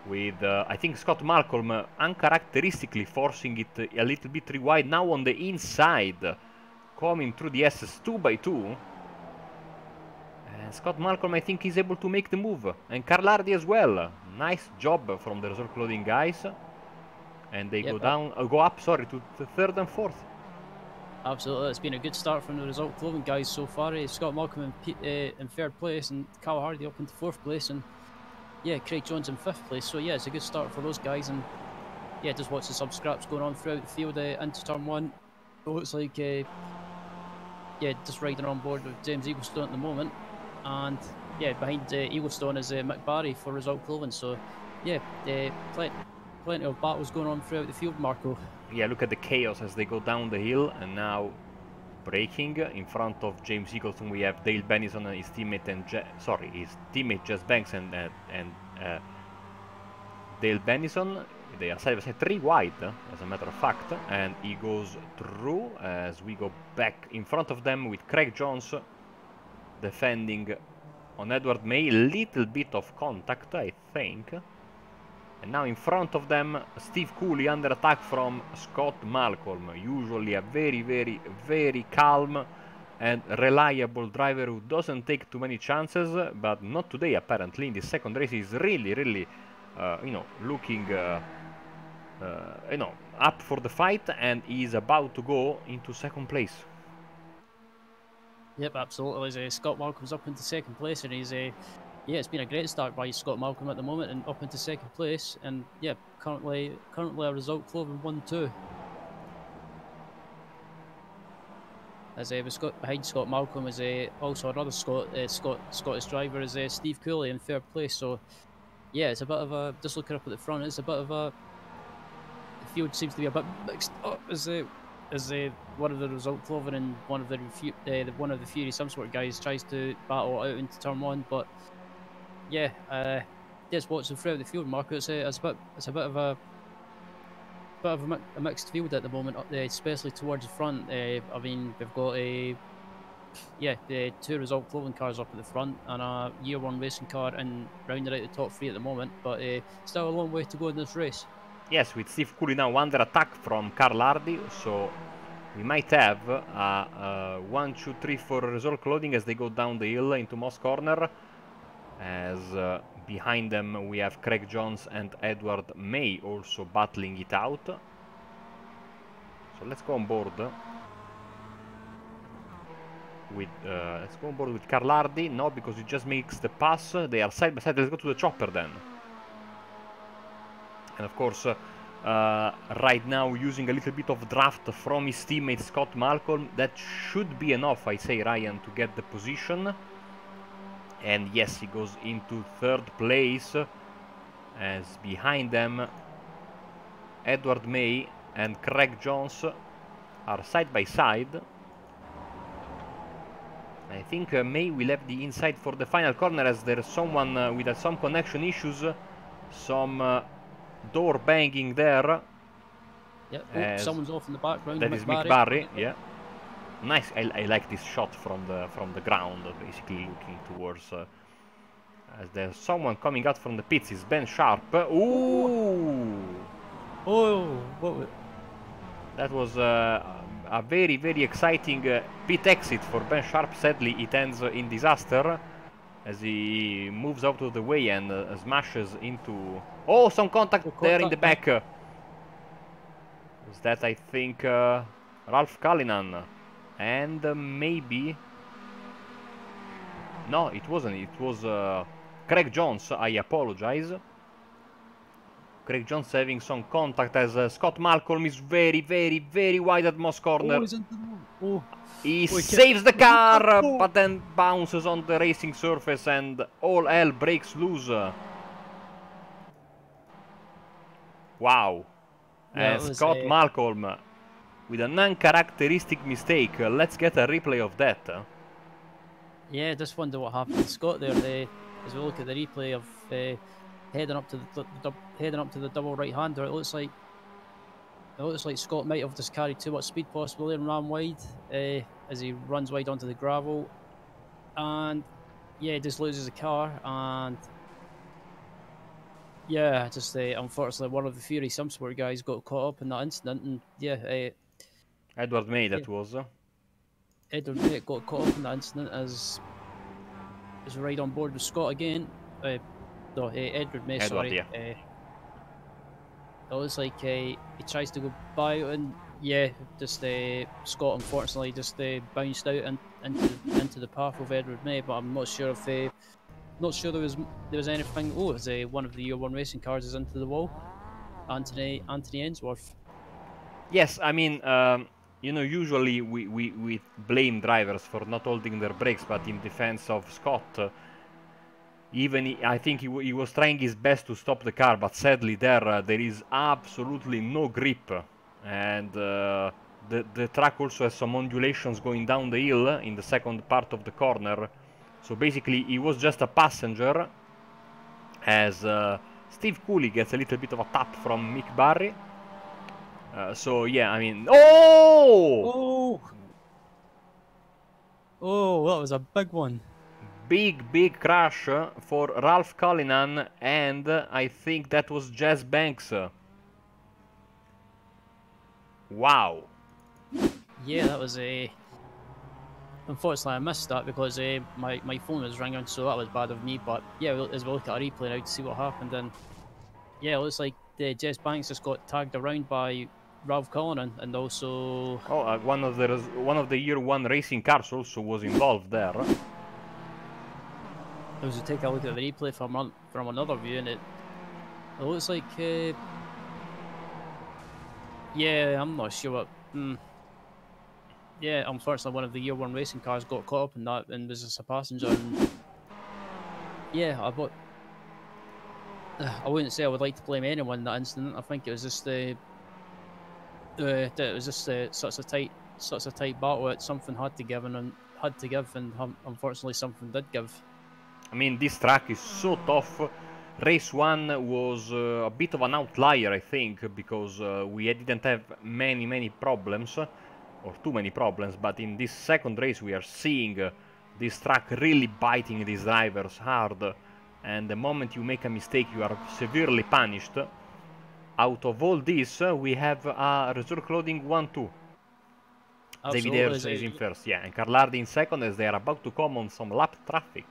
with, I think, Scott Malcolm uncharacteristically forcing it a little bit too wide, now on the inside, coming through the SS 2x2. And Scott Malcolm, I think, is able to make the move, and Carl Hardy as well. Nice job from the result clothing guys, and they go up to the 3rd and 4th. Absolutely, it's been a good start from the result clothing guys so far. Scott Malcolm in 3rd place, and Carl Hardy up into 4th place, and Craig Jones in 5th place. So it's a good start for those guys, and just watch the sub scraps going on throughout the field into turn 1. It looks like just riding on board with James Eaglestone at the moment. And behind Eaglestone is Mick Barry for result clothing. So plenty of battles going on throughout the field, Marco. Yeah, look at the chaos as they go down the hill, and now braking in front of James Eaglestone. We have Dale Benison and his teammate Jez Banks and Dale Benison. They are side by side, 3 wide, as a matter of fact, and he goes through as we go back in front of them with Craig Jones defending on Edward May. Little bit of contact, I think. And now in front of them, Steve Cooley under attack from Scott Malcolm. Usually a very calm and reliable driver who doesn't take too many chances, but not today apparently. In the second race he's really looking up for the fight, and he's about to go into 2nd place. Yep, absolutely. As Scott Malcolm's up into 2nd place, and he's it's been a great start by Scott Malcolm at the moment, and up into 2nd place, and currently a result clothing 1-2. As behind Scott Malcolm is also another Scottish driver is Steve Cooley in 3rd place. So it's a bit of a, just looking up at the front, it's a bit of a, the field seems to be a bit mixed up as one of the result clothing and one of the Fury Sim Sport guys tries to battle out into turn 1, but just watching throughout the field, Marco, it's a bit of a mixed field at the moment, especially towards the front. I mean, we've got the 2 result clothing cars up at the front and a year 1 racing car and rounding out the top 3 at the moment, but still a long way to go in this race. Yes, with Steve Cooley now under attack from Carl Hardy, so we might have 1, 2, 3, 4 result clothing as they go down the hill into Moss Corner. As behind them we have Craig Jones and Edward May also battling it out. So let's go on board with let's go on board with Carlardi. No, because he just makes the pass. They are side by side. Let's go to the chopper then. And of course, right now using a little bit of draft from his teammate Scott Malcolm. That should be enough, I say, Ryan, to get the position. And yes, he goes into third place, as behind them Edward May and Craig Jones are side by side. I think May will have the inside for the final corner, as there's someone with some connection issues, some door banging there. Yeah, oh, someone's off in the background. That is Mick Barry, yeah. Nice, I like this shot from the ground, basically looking towards... as there's someone coming out from the pits, is Ben Sharp. Ooh! Oh, what? That was a very, very exciting pit exit for Ben Sharp. Sadly, it ends in disaster as he moves out of the way and smashes into... Oh, some contact there in the back. Was that, I think, Ralph Cullinan? And maybe... No, it wasn't. It was Craig Jones. I apologize. Craig Jones having some contact as Scott Malcolm is very, very, very wide at Moss corner. He saves the car, but then bounces on the racing surface and all hell breaks loose. Wow. And Scott Malcolm with an uncharacteristic mistake. Let's get a replay of that. Yeah, just wonder what happened to Scott there. As we look at the replay of heading up to the double right-hander, it looks like Scott might have just carried too much speed possibly and ran wide as he runs wide onto the gravel, and yeah, he just loses the car. And yeah, just unfortunately one of the Fury Simsport guys got caught up in that incident, and yeah, Edward May, that was. Edward May got caught up in that incident as right on board with Scott again. No, Edward May, sorry. Yeah. It looks like he tries to go by, and yeah, just Scott unfortunately just bounced out and into the path of Edward May. But I'm not sure if there was anything. Oh, it's one of the Year 1 racing cars is into the wall. Anthony Ainsworth. Yes, I mean, you know, usually we blame drivers for not holding their brakes, but in defense of Scott, I think he was trying his best to stop the car, but sadly there is absolutely no grip, and the track also has some undulations going down the hill in the second part of the corner. So basically he was just a passenger, as Steve Cooley gets a little bit of a tap from Mick Barry. So yeah, I mean, oh, that was a big one. Big crash for Ralph Cullinan, and I think that was Jazz Banks. Wow. Yeah, that was unfortunately I missed that because my phone was ringing, so that was bad of me. But yeah, as we look at a replay now to see what happened, and yeah, it looks like Jess Banks just got tagged around by Ralph Cullinan, and also one of the Year 1 racing cars also was involved there. As we take a look at the replay from another view, and it looks like yeah, I'm not sure what. Yeah, unfortunately, one of the Year 1 racing cars got caught up in that and was just a passenger. And yeah, I wouldn't say I would like to blame anyone in that incident. I think it was just such a tight battle that something had to give, and unfortunately something did give. I mean, this track is so tough. Race 1 was a bit of an outlier, I think, because we didn't have many problems, or too many problems, but in this second race we are seeing this track really biting these drivers hard, and the moment you make a mistake you are severely punished. Out of all this, we have a reserve loading 1-2. David Ayers is in first, yeah, and Carlardi in second, as they are about to come on some lap traffic.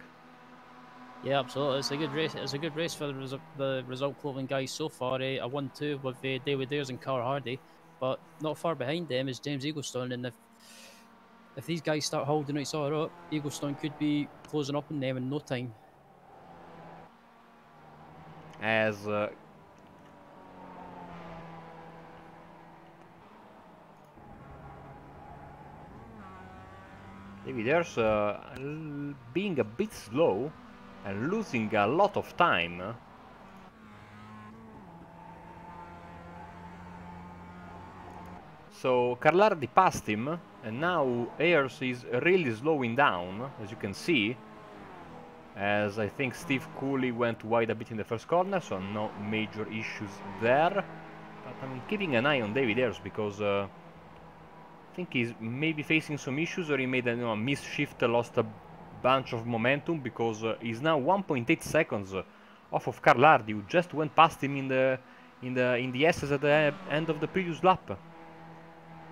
Yeah, absolutely. It's a good race. It's a good race for the result clothing guys so far. A 1-2 with David Ayers and Carl Hardy, but not far behind them is James Eaglestone if these guys start holding each other up, Eaglestone could be closing up on them in no time. As David Ayres being a bit slow and losing a lot of time. So Carlardi passed him, and now Ayres is really slowing down, as you can see. As I think Steve Cooley went wide a bit in the first corner, so no major issues there. But I'm keeping an eye on David Ayres because I think he's maybe facing some issues, or he made a miss-shift, lost a bunch of momentum, because he's now 1.8 seconds off of Carlardi, who just went past him in the S's at the end of the previous lap.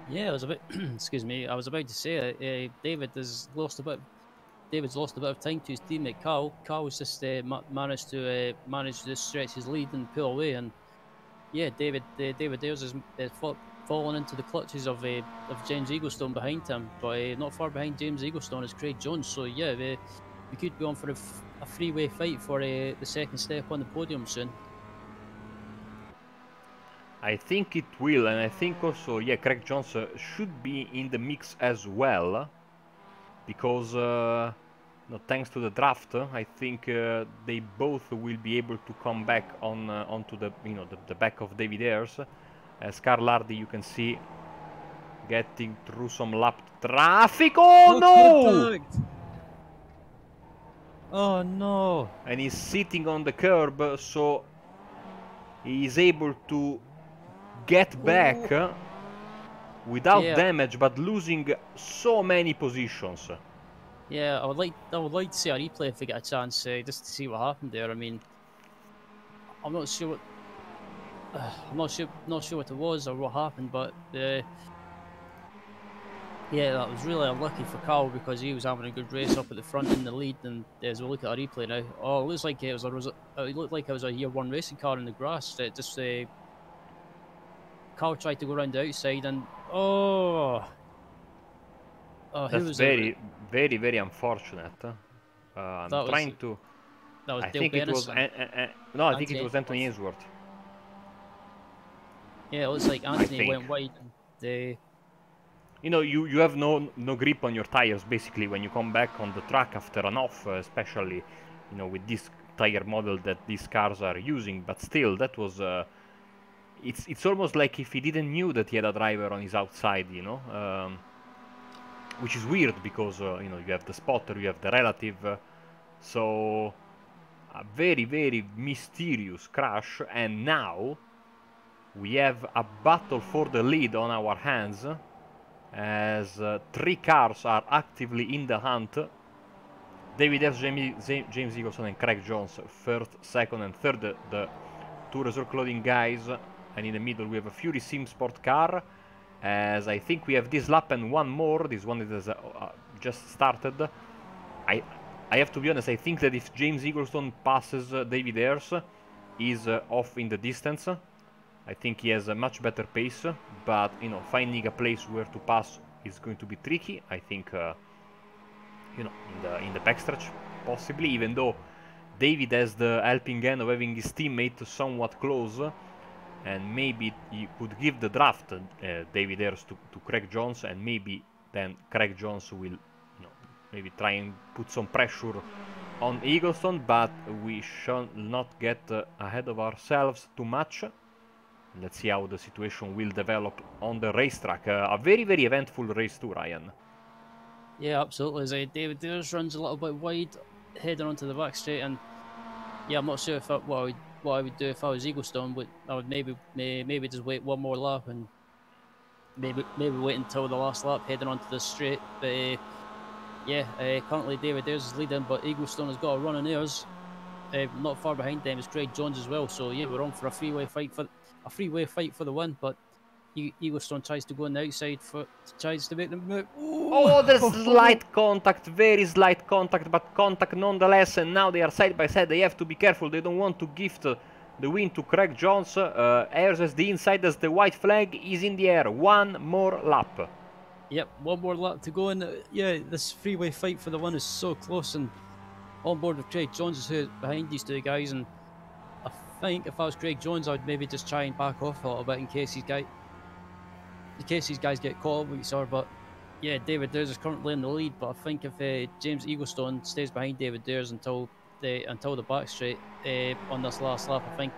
Yeah, I was a bit. Excuse me. I was about to say David's lost a bit of time to his teammate Carl. Carl's just managed to stretch his lead and pull away, and yeah, David Ayres is fallen into the clutches of James Eaglestone behind him, but not far behind James Eaglestone is Craig Jones. So yeah, we could be on for a three-way fight for the second step on the podium soon. I think it will, and I think also, yeah, Craig Jones should be in the mix as well, because thanks to the draft, I think they both will be able to come back onto the back of David Ayres. As Carlardi, you can see, getting through some lap traffic. Oh no! Contact. Oh no! And he's sitting on the curb, so he is able to get back without damage, but losing so many positions. Yeah, I would like to see a replay if we get a chance, just to see what happened there. I mean, I'm not sure what it was or what happened, but yeah, that was really unlucky for Carl, because he was having a good race up at the front in the lead. And as we look at a replay now, it looks like it looked like it was a year one racing car in the grass. That just Carl tried to go around the outside, and that's very, very, very unfortunate. I'm trying to. That was I Dale think it was. No, I think it was Anthony Ainsworth. Yeah, it looks like Anthony went wide. You know, you have no grip on your tires basically when you come back on the track after an off, especially, you know, with this tire model that these cars are using. But still, that was. It's almost like if he didn't knew that he had a driver on his outside, you know, which is weird because you know, you have the spotter, you have the relative, so a very, very mysterious crash. And now we have a battle for the lead on our hands, as 3 cars are actively in the hunt. David Ayres, James Eaglestone and Craig Jones, first, second and third, the 2 reserve clothing guys. And in the middle we have a Fury Sim Sport car, as I think we have this lap and one more. This one is just started. I have to be honest, I think that if James Eaglestone passes David Ayres, he's off in the distance. I think he has a much better pace, but you know, finding a place where to pass is going to be tricky. I think you know, in the backstretch possibly, even though David has the helping hand of having his teammate somewhat close. And maybe you could give the draft, David Ayres to Craig Jones, and maybe then Craig Jones will, you know, maybe try and put some pressure on Eaglestone, but we shall not get ahead of ourselves too much. Let's see how the situation will develop on the racetrack. A very, very eventful race too, Ryan. Yeah, absolutely. As David Ayres runs a little bit wide, heading onto the back straight, and yeah, I'm not sure if what I would do if I was Eaglestone, but I would maybe just wait one more lap and maybe wait until the last lap heading onto the straight. But yeah, currently David Ayres is leading, but Eaglestone has got a run on Ayres. Not far behind them is Craig Jones as well. So yeah, we're on for a three-way fight for the win. But Eaglestone tries to go on the outside tries to make them move. Oh, there's slight contact, very slight contact, but contact nonetheless. And now they are side by side. They have to be careful. They don't want to gift the win to Craig Jones. Ayres has the inside as the white flag is in the air. One more lap. Yep, one more lap to go, and yeah, this freeway fight for the win is so close. And on board with Craig Jones is who's behind these two guys, and I think if I was Craig Jones, I'd maybe just try and back off a little bit in case these guys get caught up with each other. But yeah, David Dares is currently in the lead, but I think if James Eaglestone stays behind David Dares until the back straight on this last lap, I think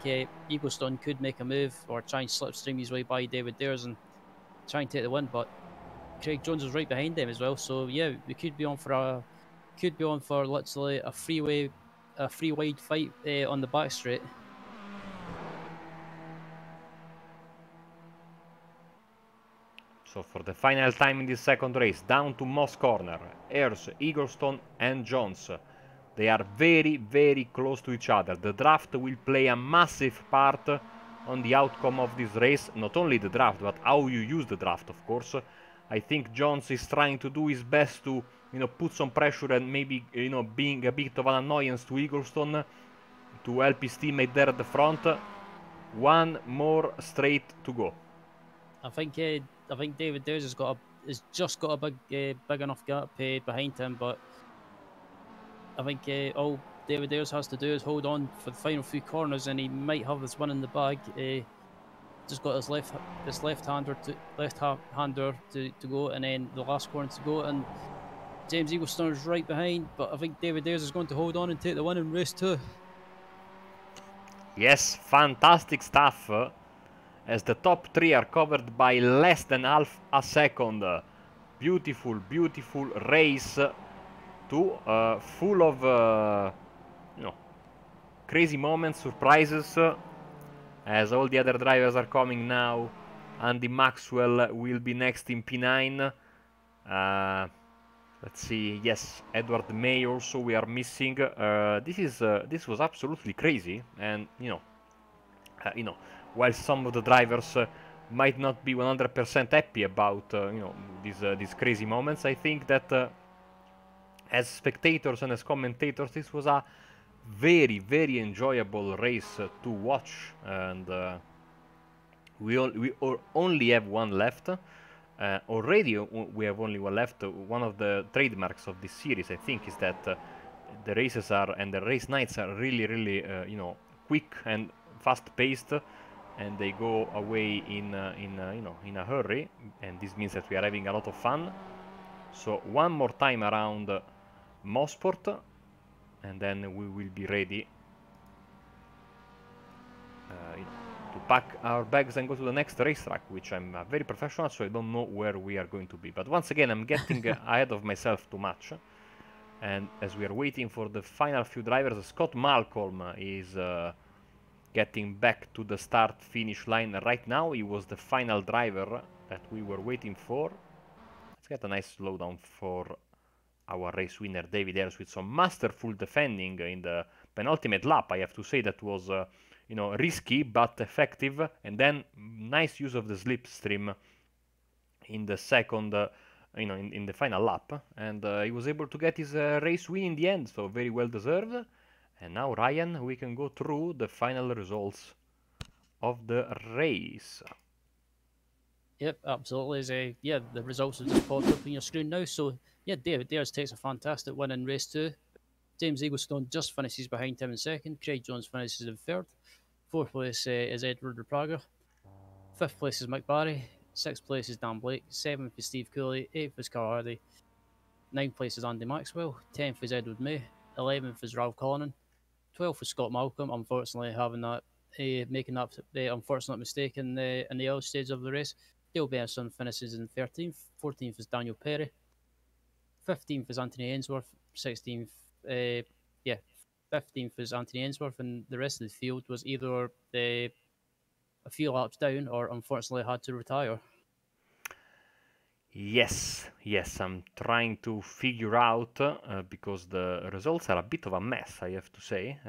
Eaglestone could make a move or try and slipstream his way by David Dares and try and take the win. But Craig Jones is right behind them as well, so yeah, we could be on for literally a free wide fight on the back straight. So for the final time in this second race, down to Moss Corner, Ayres, Eaglestone and Jones. They are very, very close to each other. The draft will play a massive part on the outcome of this race. Not only the draft, but how you use the draft, of course. I think Jones is trying to do his best to, put some pressure and maybe, being a bit of an annoyance to Eaglestone to help his teammate there at the front. One more straight to go. I think David Dares has just got a big enough gap behind him, but I think all David Dares has to do is hold on for the final few corners, and he might have this one in the bag. Just got his left-hander to go, and then the last corner to go, and James Eaglestone is right behind, but I think David Dares is going to hold on and take the win in race 2. Yes, fantastic stuff. As the top 3 are covered by less than half a second. Beautiful, beautiful race. Full of crazy moments, surprises. As all the other drivers are coming now. Andy Maxwell will be next in P9. Let's see. Yes, Edward May also we are missing. This was absolutely crazy, and while some of the drivers might not be 100% happy about these crazy moments, I think that as spectators and as commentators, this was a very, very enjoyable race to watch, and we only have one left. Already we have only one left. One of the trademarks of this series, I think, is that the races and the race nights are really, really, quick and fast-paced, and they go away in a hurry, and this means that we are having a lot of fun. So one more time around Mosport, and then we will be ready to pack our bags and go to the next racetrack, which I'm very professional, so I don't know where we are going to be. But once again, I'm getting ahead of myself too much. And as we are waiting for the final few drivers, Scott Malcolm is getting back to the start-finish line right now. He was the final driver that we were waiting for. Let's get a nice slowdown for our race winner, David Ayres, with some masterful defending in the penultimate lap. I have to say that was risky but effective, and then nice use of the slipstream in the second, in the final lap, and he was able to get his race win in the end, so very well deserved. And now, Ryan, we can go through the final results of the race. Yep, absolutely. Yeah, the results have just popped up on your screen now. So yeah, David Dares takes a fantastic win in race 2. James Eaglestone just finishes behind him in second. Craig Jones finishes in third. Fourth place is Edward Prager. Fifth place is Mick Barry. Sixth place is Dan Blake. Seventh is Steve Cooley. Eighth is Carl Hardy. Ninth place is Andy Maxwell. 10th is Edward May. 11th is Ralph Cullinan. 12th is Scott Malcolm. Unfortunately, having that making that unfortunate mistake in the early stage of the race. Dale Benson finishes in 13th. 14th is Daniel Perry. 15th is Anthony Ainsworth. 15th is Anthony Ainsworth, and the rest of the field was either a few laps down or unfortunately had to retire. Yes, I'm trying to figure out because the results are a bit of a mess, I have to say.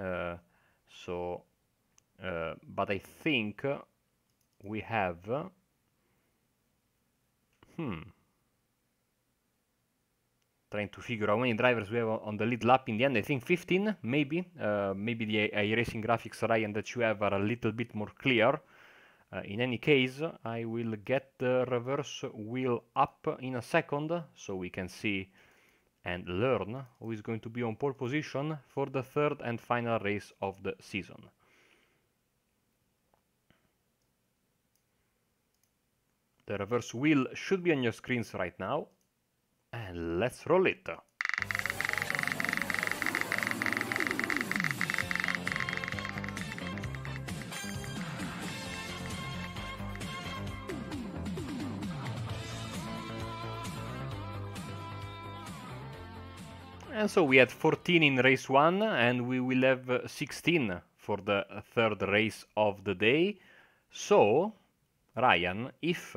But I think we have trying to figure out how many drivers we have on the lead lap in the end. I think 15, maybe. Maybe the iRacing graphics, Ryan, that you have are a little bit more clear. In any case, I will get the reverse wheel up in a second so we can see and learn who is going to be on pole position for the third and final race of the season. The reverse wheel should be on your screens right now, and let's roll it. And so we had 14 in race 1, and we will have 16 for the third race of the day. So, Ryan, if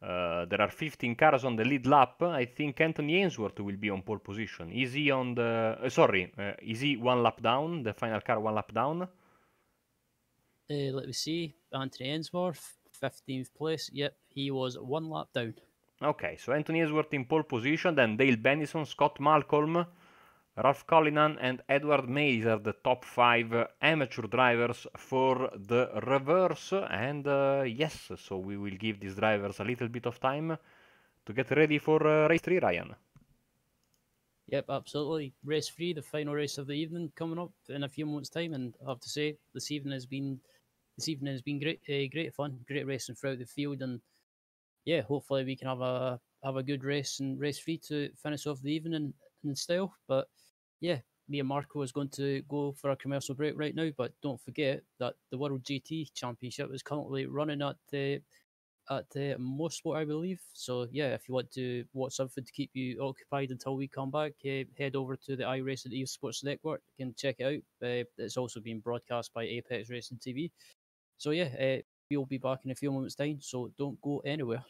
there are 15 cars on the lead lap, I think Anthony Ainsworth will be on pole position. Is he on the... is he one lap down, the final car one lap down? Let me see. Anthony Ainsworth, 15th place. Yep, he was one lap down. Okay, so Anthony Ainsworth in pole position, then Dale Bennison, Scott Malcolm, Ralph Cullinan and Edward Mays are the top 5 amateur drivers for the reverse. And yes, so we will give these drivers a little bit of time to get ready for race 3, Ryan. Yep, absolutely. Race 3, the final race of the evening, coming up in a few moments' time. And I have to say, this evening has been great, great fun, great racing throughout the field, and yeah, hopefully we can have a good race in race 3 to finish off the evening in style. But yeah, me and Marco is going to go for a commercial break right now. But don't forget that the World GT Championship is currently running at the Mosport, I believe. So yeah, if you want to watch something to keep you occupied until we come back, head over to the iRacing Esports Network. You can check it out. It's also being broadcast by Apex Racing TV. So yeah, we'll be back in a few moments' time. So don't go anywhere.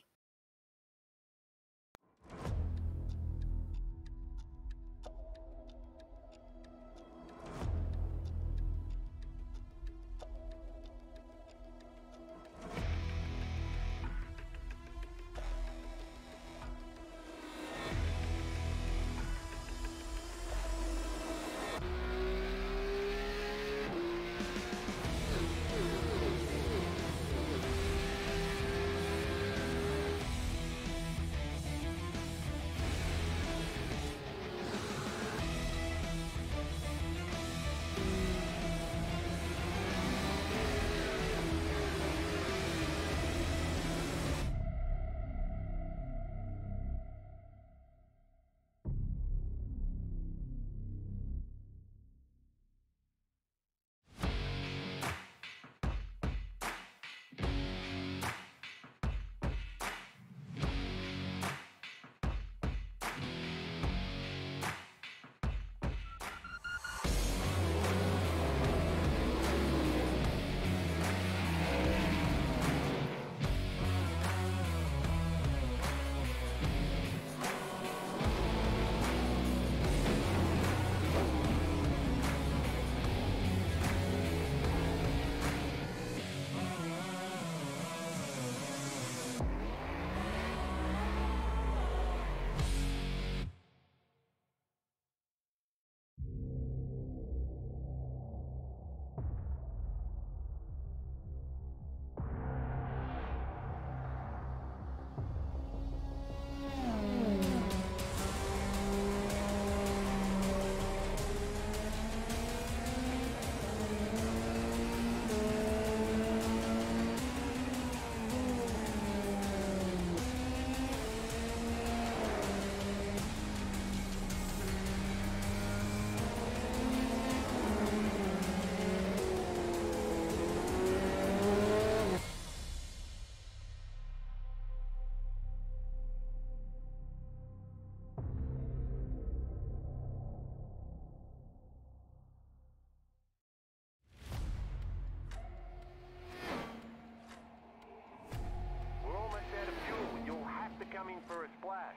For a splash.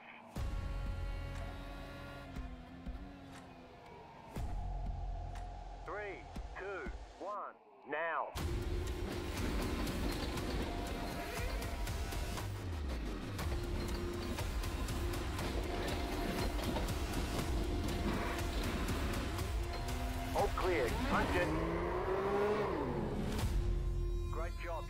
Three, two, one, now. All clear. Punch it. Great job.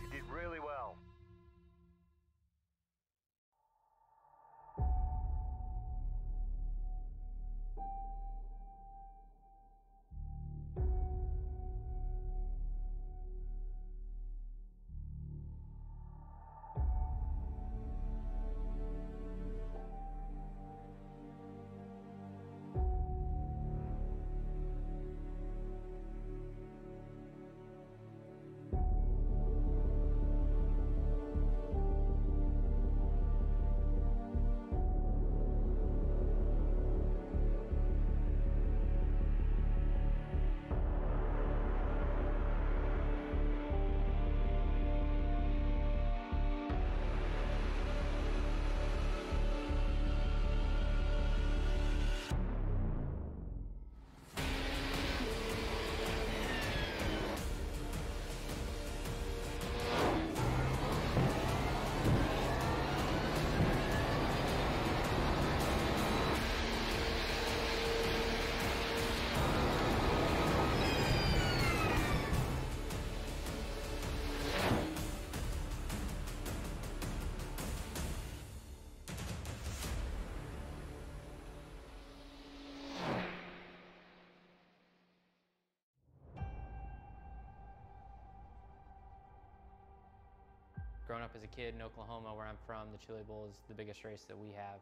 Growing up as a kid in Oklahoma, where I'm from, the Chili Bowl is the biggest race that we have.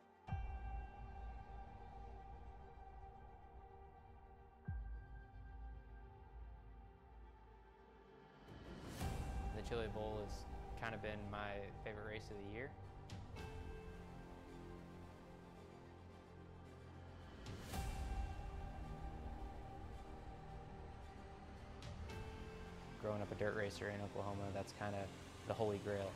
The Chili Bowl has kind of been my favorite race of the year. Growing up a dirt racer in Oklahoma, that's kind of the holy grail.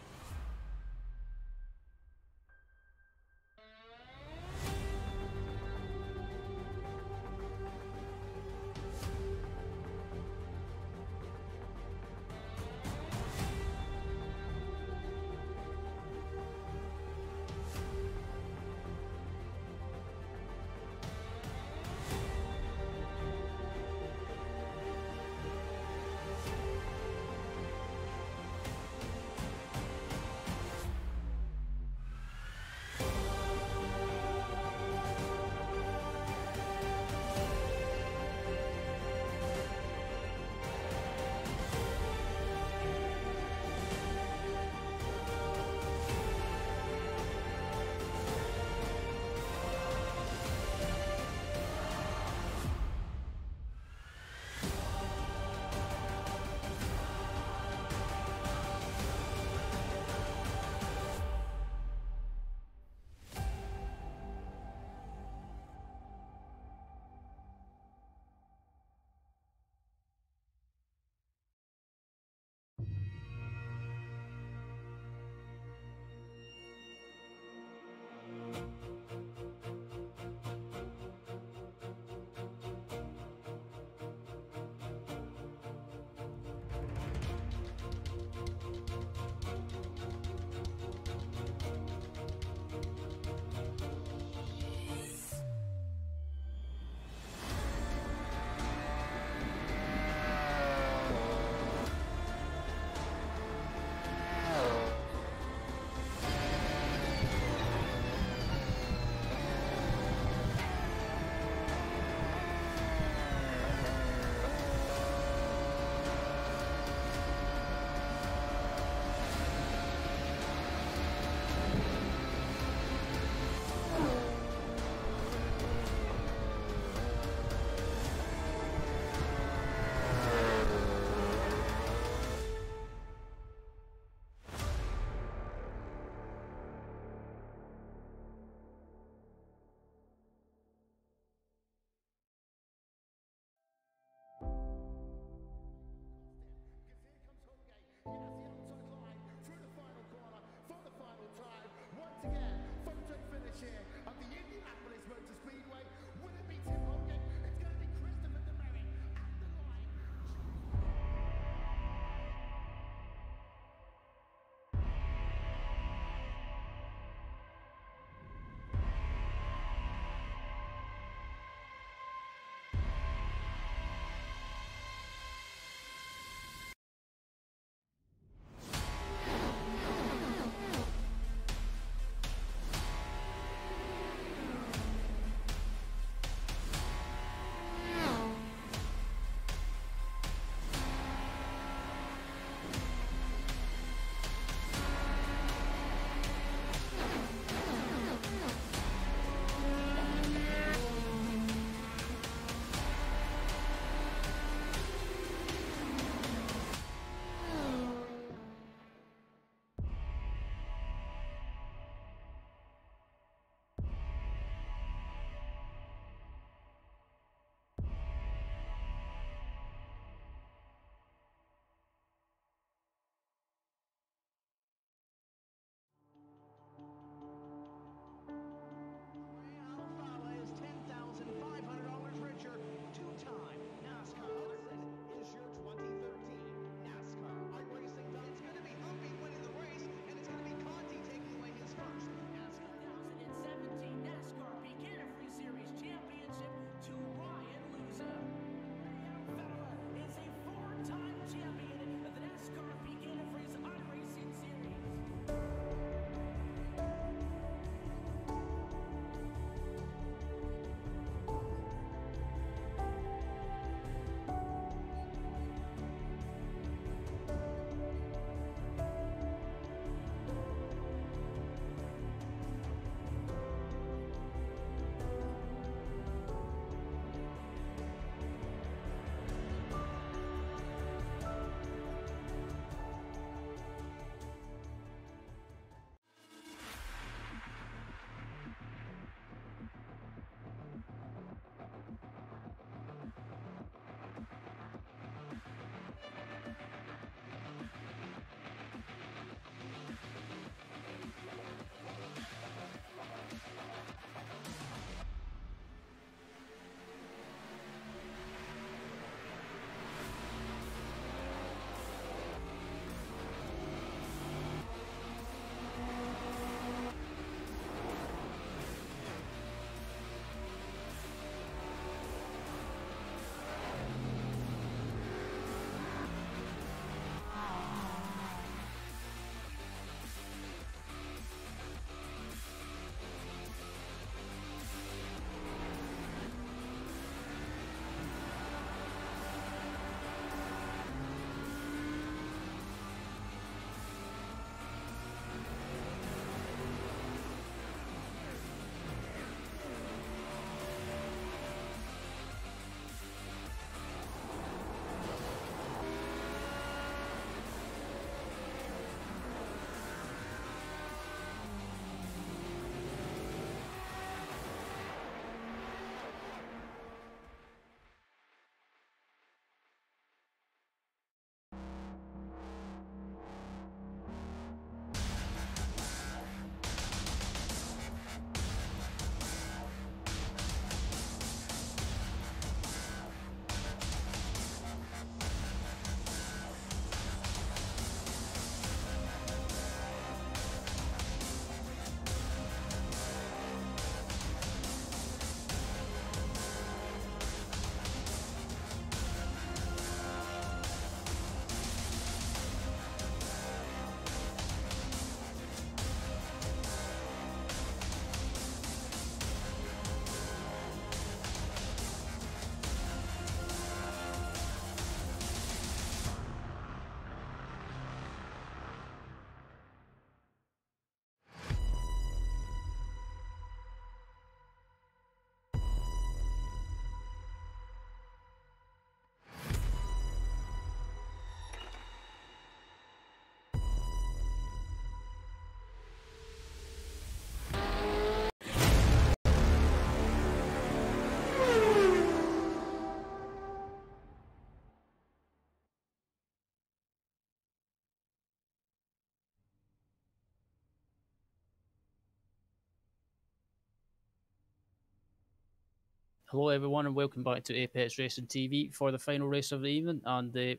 Hello everyone and welcome back to Apex Racing TV for the final race of the evening. And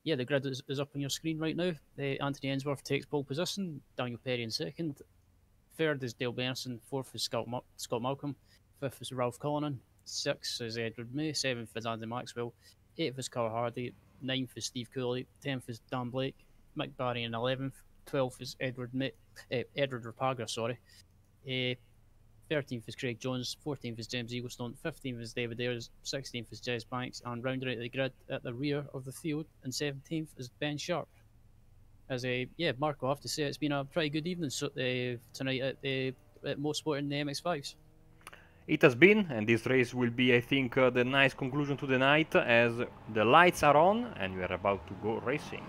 yeah, the grid is up on your screen right now. Anthony Ainsworth takes pole position, Daniel Perry in second. Third is Dale Benson, fourth is Scott Malcolm, fifth is Ralph Cullinan, sixth is Edward May, seventh is Andy Maxwell, eighth is Carl Hardy, ninth is Steve Cooley, 10th is Dan Blake, Mick Barry in 11th, 12th is Edward Rapaga, sorry. 13th is Craig Jones, 14th is James Eaglestone, 15th is David Ayres, 16th is Jez Banks, and rounding out the grid at the rear of the field, and 17th is Ben Sharp. Yeah, Marco, I have to say it's been a pretty good evening tonight at Mosport in the MX5s. It has been, and this race will be, I think, the nice conclusion to the night, as the lights are on and we are about to go racing.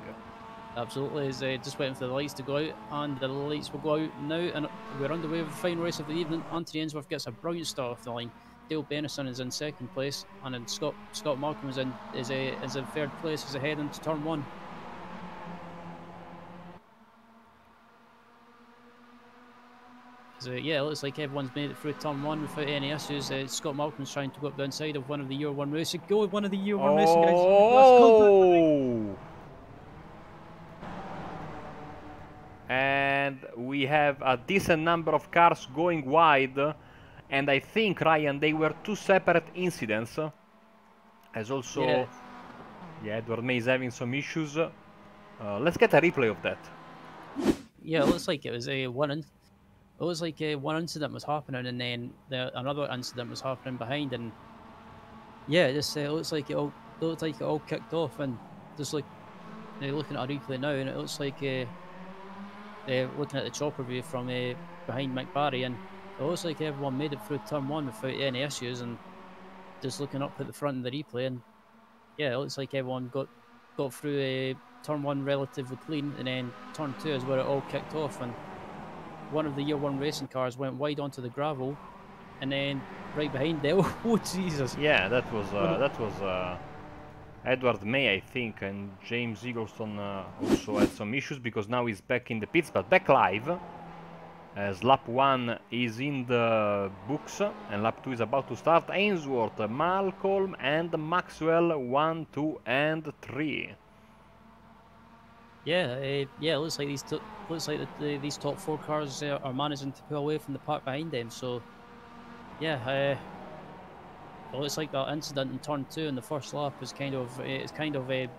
Absolutely, just waiting for the lights to go out, and the lights will go out now, and we're underway with the final race of the evening. Anthony Ainsworth gets a brilliant start off the line. Dale Benison is in second place, and then Scott Malcolm is in third place as they head into turn one. So yeah, it looks like everyone's made it through turn one without any issues. Scott Malcolm's trying to go up the inside of one of the year one racing. Go with one of the year one racing guys. Oh! And we have a decent number of cars going wide, and I think, Ryan, they were two separate incidents. As also, yeah, Edward May is having some issues. Let's get a replay of that. Yeah, it looks like it was one incident was happening, and then another incident was happening behind, and yeah, it looks like it all kicked off, and just like looking at a replay now, and it looks like looking at the chopper view from behind Mick Barry, and it looks like everyone made it through turn one without any issues, and just looking up at the front of the replay, and yeah, it looks like everyone got through turn one relatively clean, and then turn two is where it all kicked off, and one of the year one racing cars went wide onto the gravel, and then right behind them, oh Jesus! Yeah, that was Edward May, I think, and James Eaglestone also had some issues because now he's back in the pits, but back live, as lap 1 is in the books and lap 2 is about to start. Ainsworth, Malcolm and Maxwell 1, 2 and 3. Yeah, it looks like these top four cars are managing to pull away from the pack behind them. So, yeah, it looks like that incident in turn two in the first lap is kind of spreaded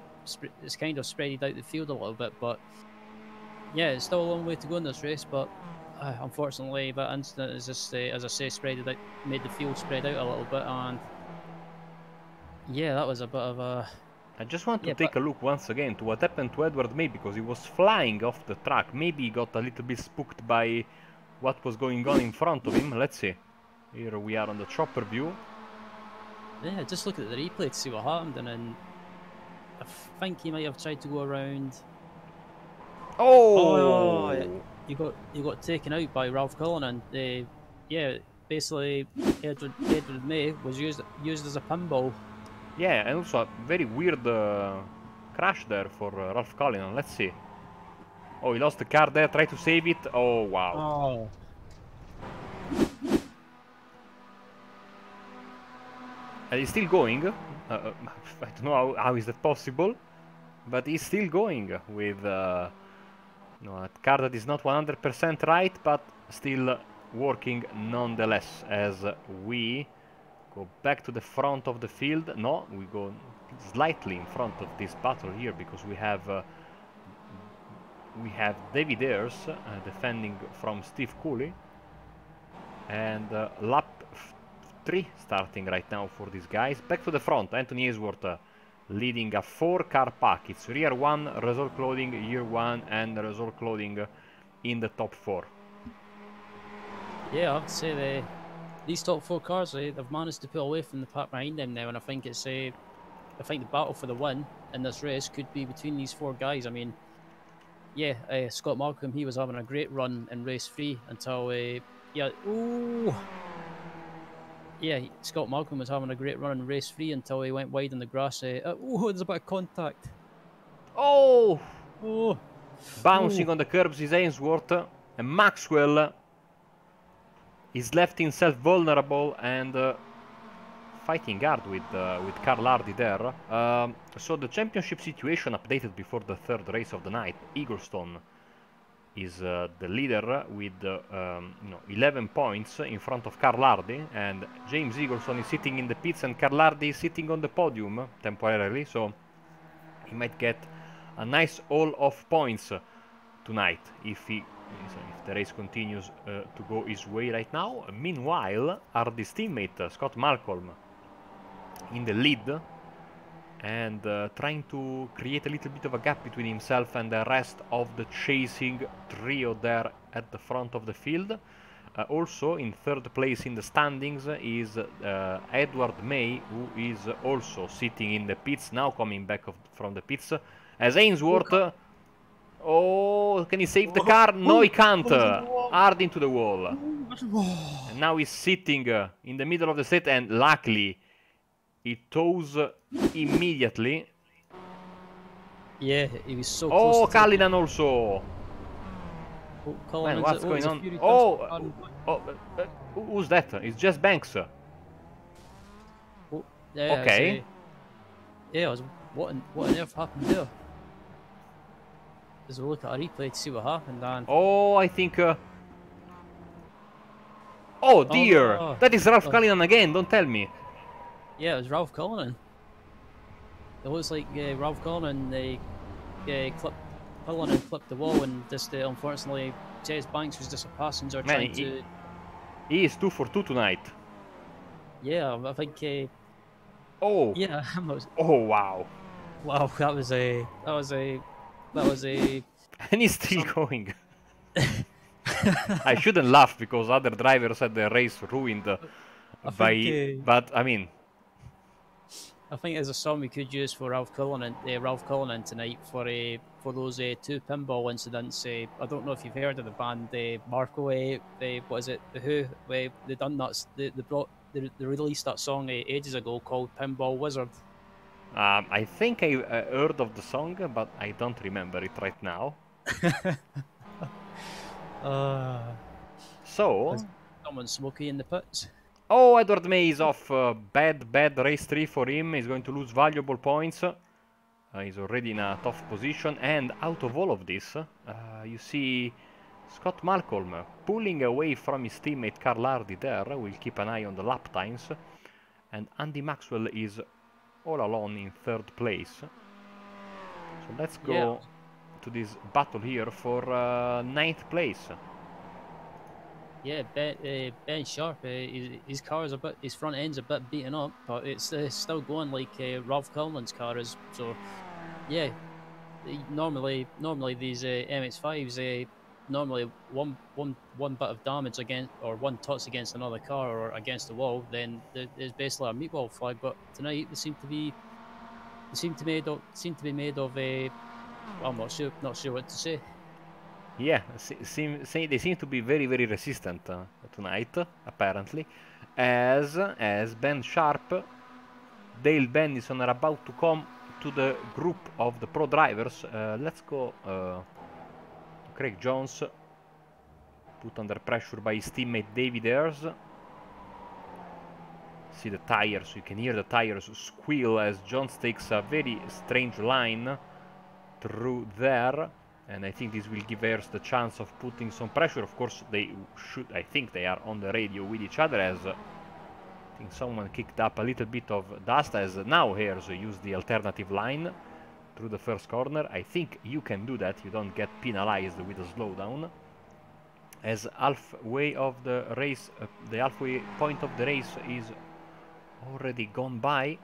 out the field a little bit. But yeah, it's still a long way to go in this race. But unfortunately, that incident is just, as I say, made the field spread out a little bit, and yeah, that was a bit of a. I just want to take a look once again to what happened to Edward May, because he was flying off the track. Maybe he got a little bit spooked by what was going on in front of him. Let's see. Here we are on the chopper view. Yeah, just look at the replay to see what happened, and then I think he might have tried to go around. Oh! You got taken out by Ralph Cullinan. Yeah, basically Edward May was used as a pinball. Yeah, and also a very weird crash there for Ralph Cullinan. Let's see. Oh, he lost the car there, tried to save it. Oh, wow. Oh. And he's still going. I don't know how is that possible, but he's still going with a car that is not 100% right, but still working nonetheless. As we go back to the front of the field. No, we go slightly in front of this battle here, because we have David Ayres defending from Steve Cooley, and lap 3 starting right now for these guys. Back to the front, Anthony Ainsworth leading a 4-car pack. It's rear 1, Resort Clothing, year 1 and Resort Clothing in the top 4. Yeah, I have to say these top 4 cars, they've managed to pull away from the pack behind them now, and I think the battle for the win in this race could be between these 4 guys. I mean, yeah, Scott Malcolm, he was having a great run in race 3 until Scott Malcolm was having a great run in race 3 until he went wide on the grass. There's a bit of contact. Oh! Oh! Bouncing on the curbs is Ainsworth, and Maxwell is left himself vulnerable, and fighting hard with Carl Hardy there. So the championship situation updated before the third race of the night. Eaglestone is the leader with 11 points in front of Carl Hardy, and James Eaglestone is sitting in the pits, and Carl Hardy is sitting on the podium temporarily, so he might get a nice haul of points tonight if the race continues to go his way right now. Meanwhile, Hardy's teammate Scott Malcolm in the lead, and trying to create a little bit of a gap between himself and the rest of the chasing trio there at the front of the field. Also in third place in the standings is Edward May, who is also sitting in the pits, now coming back from the pits, as Ainsworth. Oh, can he save the car? No, he can't. Hard into the wall. And now he's sitting in the middle of the straight, and luckily he tows immediately. Yeah, he was so close. Oh, Callinan also. Man, what's going on? Who's that? It's just Banks. Yeah, okay. What on earth happened there? Let's look at a replay to see what happened, Dan. Oh, I think... Oh dear! Oh, that is Ralph Cullinan again, don't tell me. Yeah, it was Ralph Cullinan. It looks like Ralph Cullinan clipped the wall, and just unfortunately Jez Banks was just a passenger trying to... He is 2 for 2 tonight. Yeah, I think... Oh! Yeah, oh wow! Wow, that was a... And he's still going. I shouldn't laugh because other drivers had their race ruined but I mean, I think there's a song we could use for Ralph Cullinan tonight for those 2 pinball incidents. I don't know if you've heard of the band Marco. What is it? The Who? They done that. They released that song ages ago called Pinball Wizard. I think I heard of the song, but I don't remember it right now. So someone smoky in the pits. Oh, Edward May is off. Bad race 3 for him. He's going to lose valuable points. He's already in a tough position. And out of all of this, you see Scott Malcolm pulling away from his teammate Carl Hardy there. We'll keep an eye on the lap times. And Andy Maxwell is all alone in third place. So let's go to this battle here for 9th place. Yeah, Ben Sharp, his car is his front end's a bit beaten up, but it's still going like Ralph Cullinan's car is. So, yeah, normally these MX5s, normally one bit of damage against, or one touch against another car or against the wall, then there's basically a meatball flag. But tonight they seem to be made of a. I'm not sure what to say. Yeah, they seem to be very resistant tonight, apparently, as Ben Sharp, Dale Bennison are about to come to the group of the pro drivers. Let's go to Craig Jones, put under pressure by his teammate David Ayres. See the tires, you can hear the tires squeal as Jones takes a very strange line through there. And I think this will give Ayres the chance of putting some pressure. Of course, I think they are on the radio with each other, as I think someone kicked up a little bit of dust, as now Ayres used the alternative line through the first corner. I think you can do that, you don't get penalized with a slowdown. As halfway of the race, the halfway point of the race is already gone by.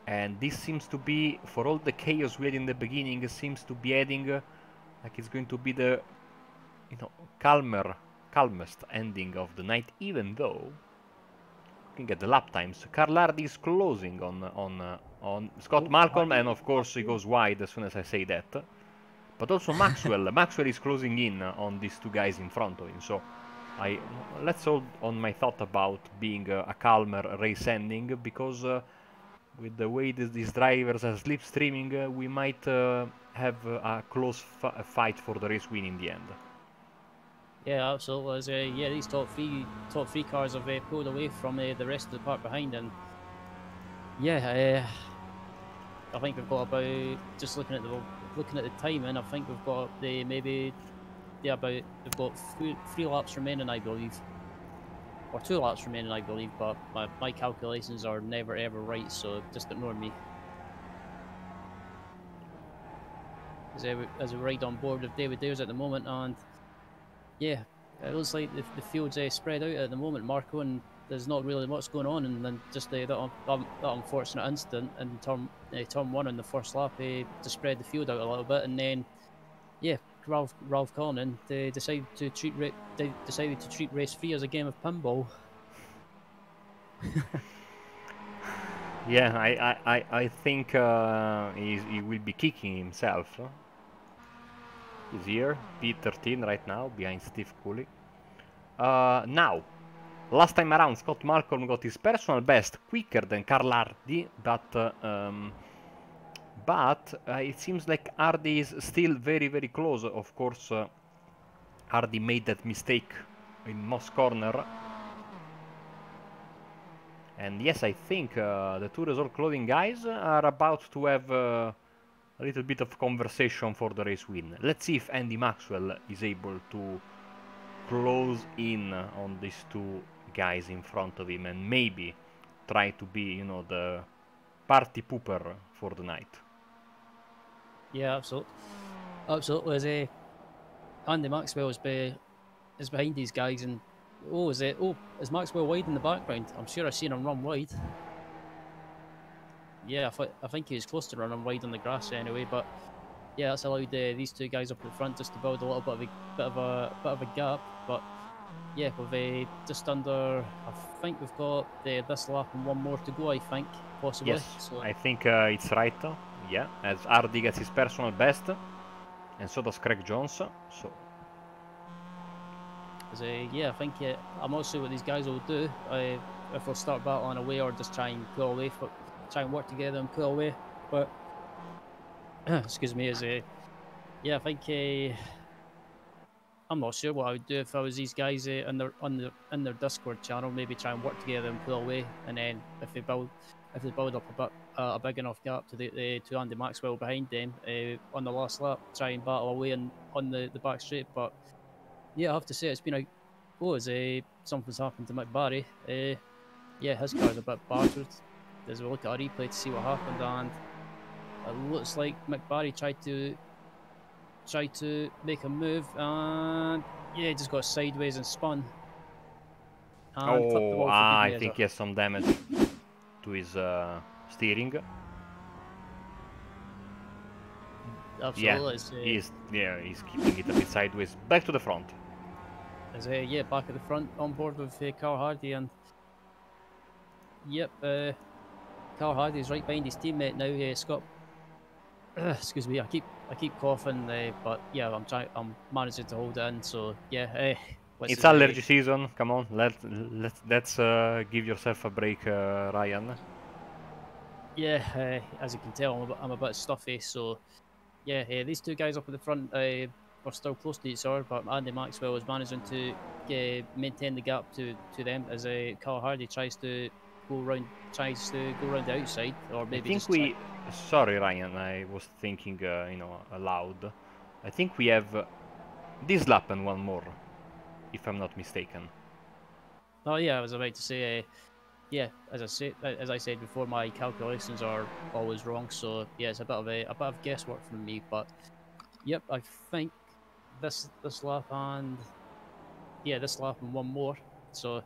And this seems to be, for all the chaos we had in the beginning, seems to be adding, like it's going to be the, calmest ending of the night. Even though, looking at the lap times, Carl Hardy is closing on Scott Malcolm, and of course he goes wide as soon as I say that. But also Maxwell, Maxwell is closing in on these 2 guys in front of him. So let's hold on my thought about being a calmer race ending, because. With the way these drivers are slipstreaming, we might have a close fight for the race win in the end. Yeah, absolutely. As, yeah, these top three cars have pulled away from the rest of the park behind, and yeah, I think we've got about just looking at the timing. I think we've got the maybe yeah about we've got three laps remaining, I believe, or 2 laps remaining, I believe. But my calculations are never ever right, so just ignore me. As we ride on board with David Dares at the moment, and yeah, it looks like the field's spread out at the moment, Marco, and there's not really much going on. And then just that unfortunate incident in turn one in the first lap to spread the field out a little bit, and then yeah, Ralph Cornan decided to treat race three as a game of pinball. Yeah, I think he will be kicking himself. He's here, P13 right now, behind Steve Cooley. Now, last time around, Scott Malcolm got his personal best quicker than Carl Hardy, but it seems like Hardy is still very, very close. Of course, Hardy made that mistake in Moss Corner. And yes, I think the two Resort Clothing guys are about to have a little bit of conversation for the race win. Let's see if Andy Maxwell is able to close in on these two guys in front of him and maybe try to be, you know, the party pooper for the night. Yeah, absolutely. As Andy Maxwell is behind these guys, and is Maxwell wide in the background? I'm sure I've seen him run wide. Yeah, I think he was close to running wide on the grass anyway, but yeah, that's allowed these two guys up at the front just to build a little bit of a gap. But yeah, with just under, I think we've got this lap and one more to go. I think possibly. Yes, So I think it's right. Yeah, as Hardy gets his personal best, and so does Craig Jones. So yeah, I think I'm not sure what these guys will do. If they'll start battling away or just try and pull away, try and work together and pull away. But excuse me, yeah, I think I'm not sure what I would do if I was these guys in their Discord channel. Maybe try and work together and pull away, and then if they build up a big enough gap to Andy Maxwell behind them on the last lap, try and battle away on the back straight. But yeah, I have to say it's been as something's happened to Mick Barry. Yeah, his car's a bit battered. As we look at our replay to see what happened, and it looks like Mick Barry tried to make a move, and yeah, he just got sideways and spun and flipped the oh, ball for good I measure. think he has some damage to his steering. Absolutely, He's keeping it a bit sideways. Back to the front. yeah, back at the front on board with Carl Hardy, and yep, Carl Hardy's right behind his teammate now, Scott. Excuse me, I keep coughing, but yeah, I'm managing to hold it in. So yeah, It's allergy season. Come on, let's give yourself a break, Ryan. yeah, as you can tell, I'm a bit stuffy. So yeah, these two guys up at the front are still close to each other, but Andy Maxwell is managing to maintain the gap to them as Carl Hardy tries to go around the outside, or I maybe think just try. we. Sorry, Ryan. I was thinking, aloud. I think we have this lap and one more, if I'm not mistaken. Oh yeah, I was about to say. Yeah, as I said before, my calculations are always wrong. So yeah, it's a bit of guesswork from me. But yep, I think this lap and this lap and one more. So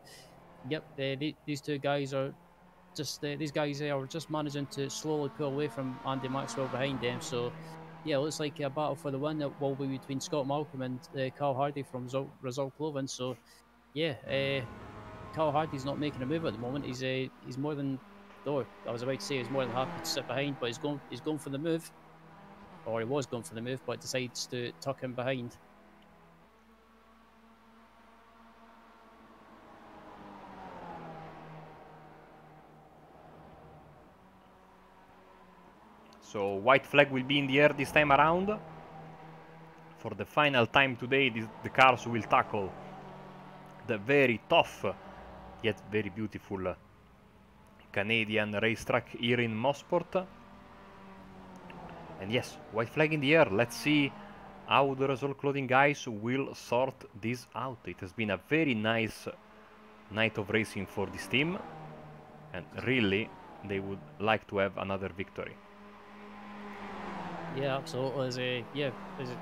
yep, these two guys are these guys are just managing to slowly pull away from Andy Maxwell behind them. So yeah, it looks like a battle for the win that will be between Scott Malcolm and Carl Hardy from Result Clothing. So yeah, Carl Hardy's not making a move at the moment. He's more than though I was about to say he's more than happy to sit behind, but he's going for the move, or he was going for the move, but decides to tuck him behind. So white flag will be in the air this time around for the final time today, the cars will tackle the very tough yet very beautiful Canadian racetrack here in Mosport. And yes, white flag in the air. Let's see how the Result Clothing guys will sort this out. It has been a very nice night of racing for this team, and really they would like to have another victory. Yeah, absolutely.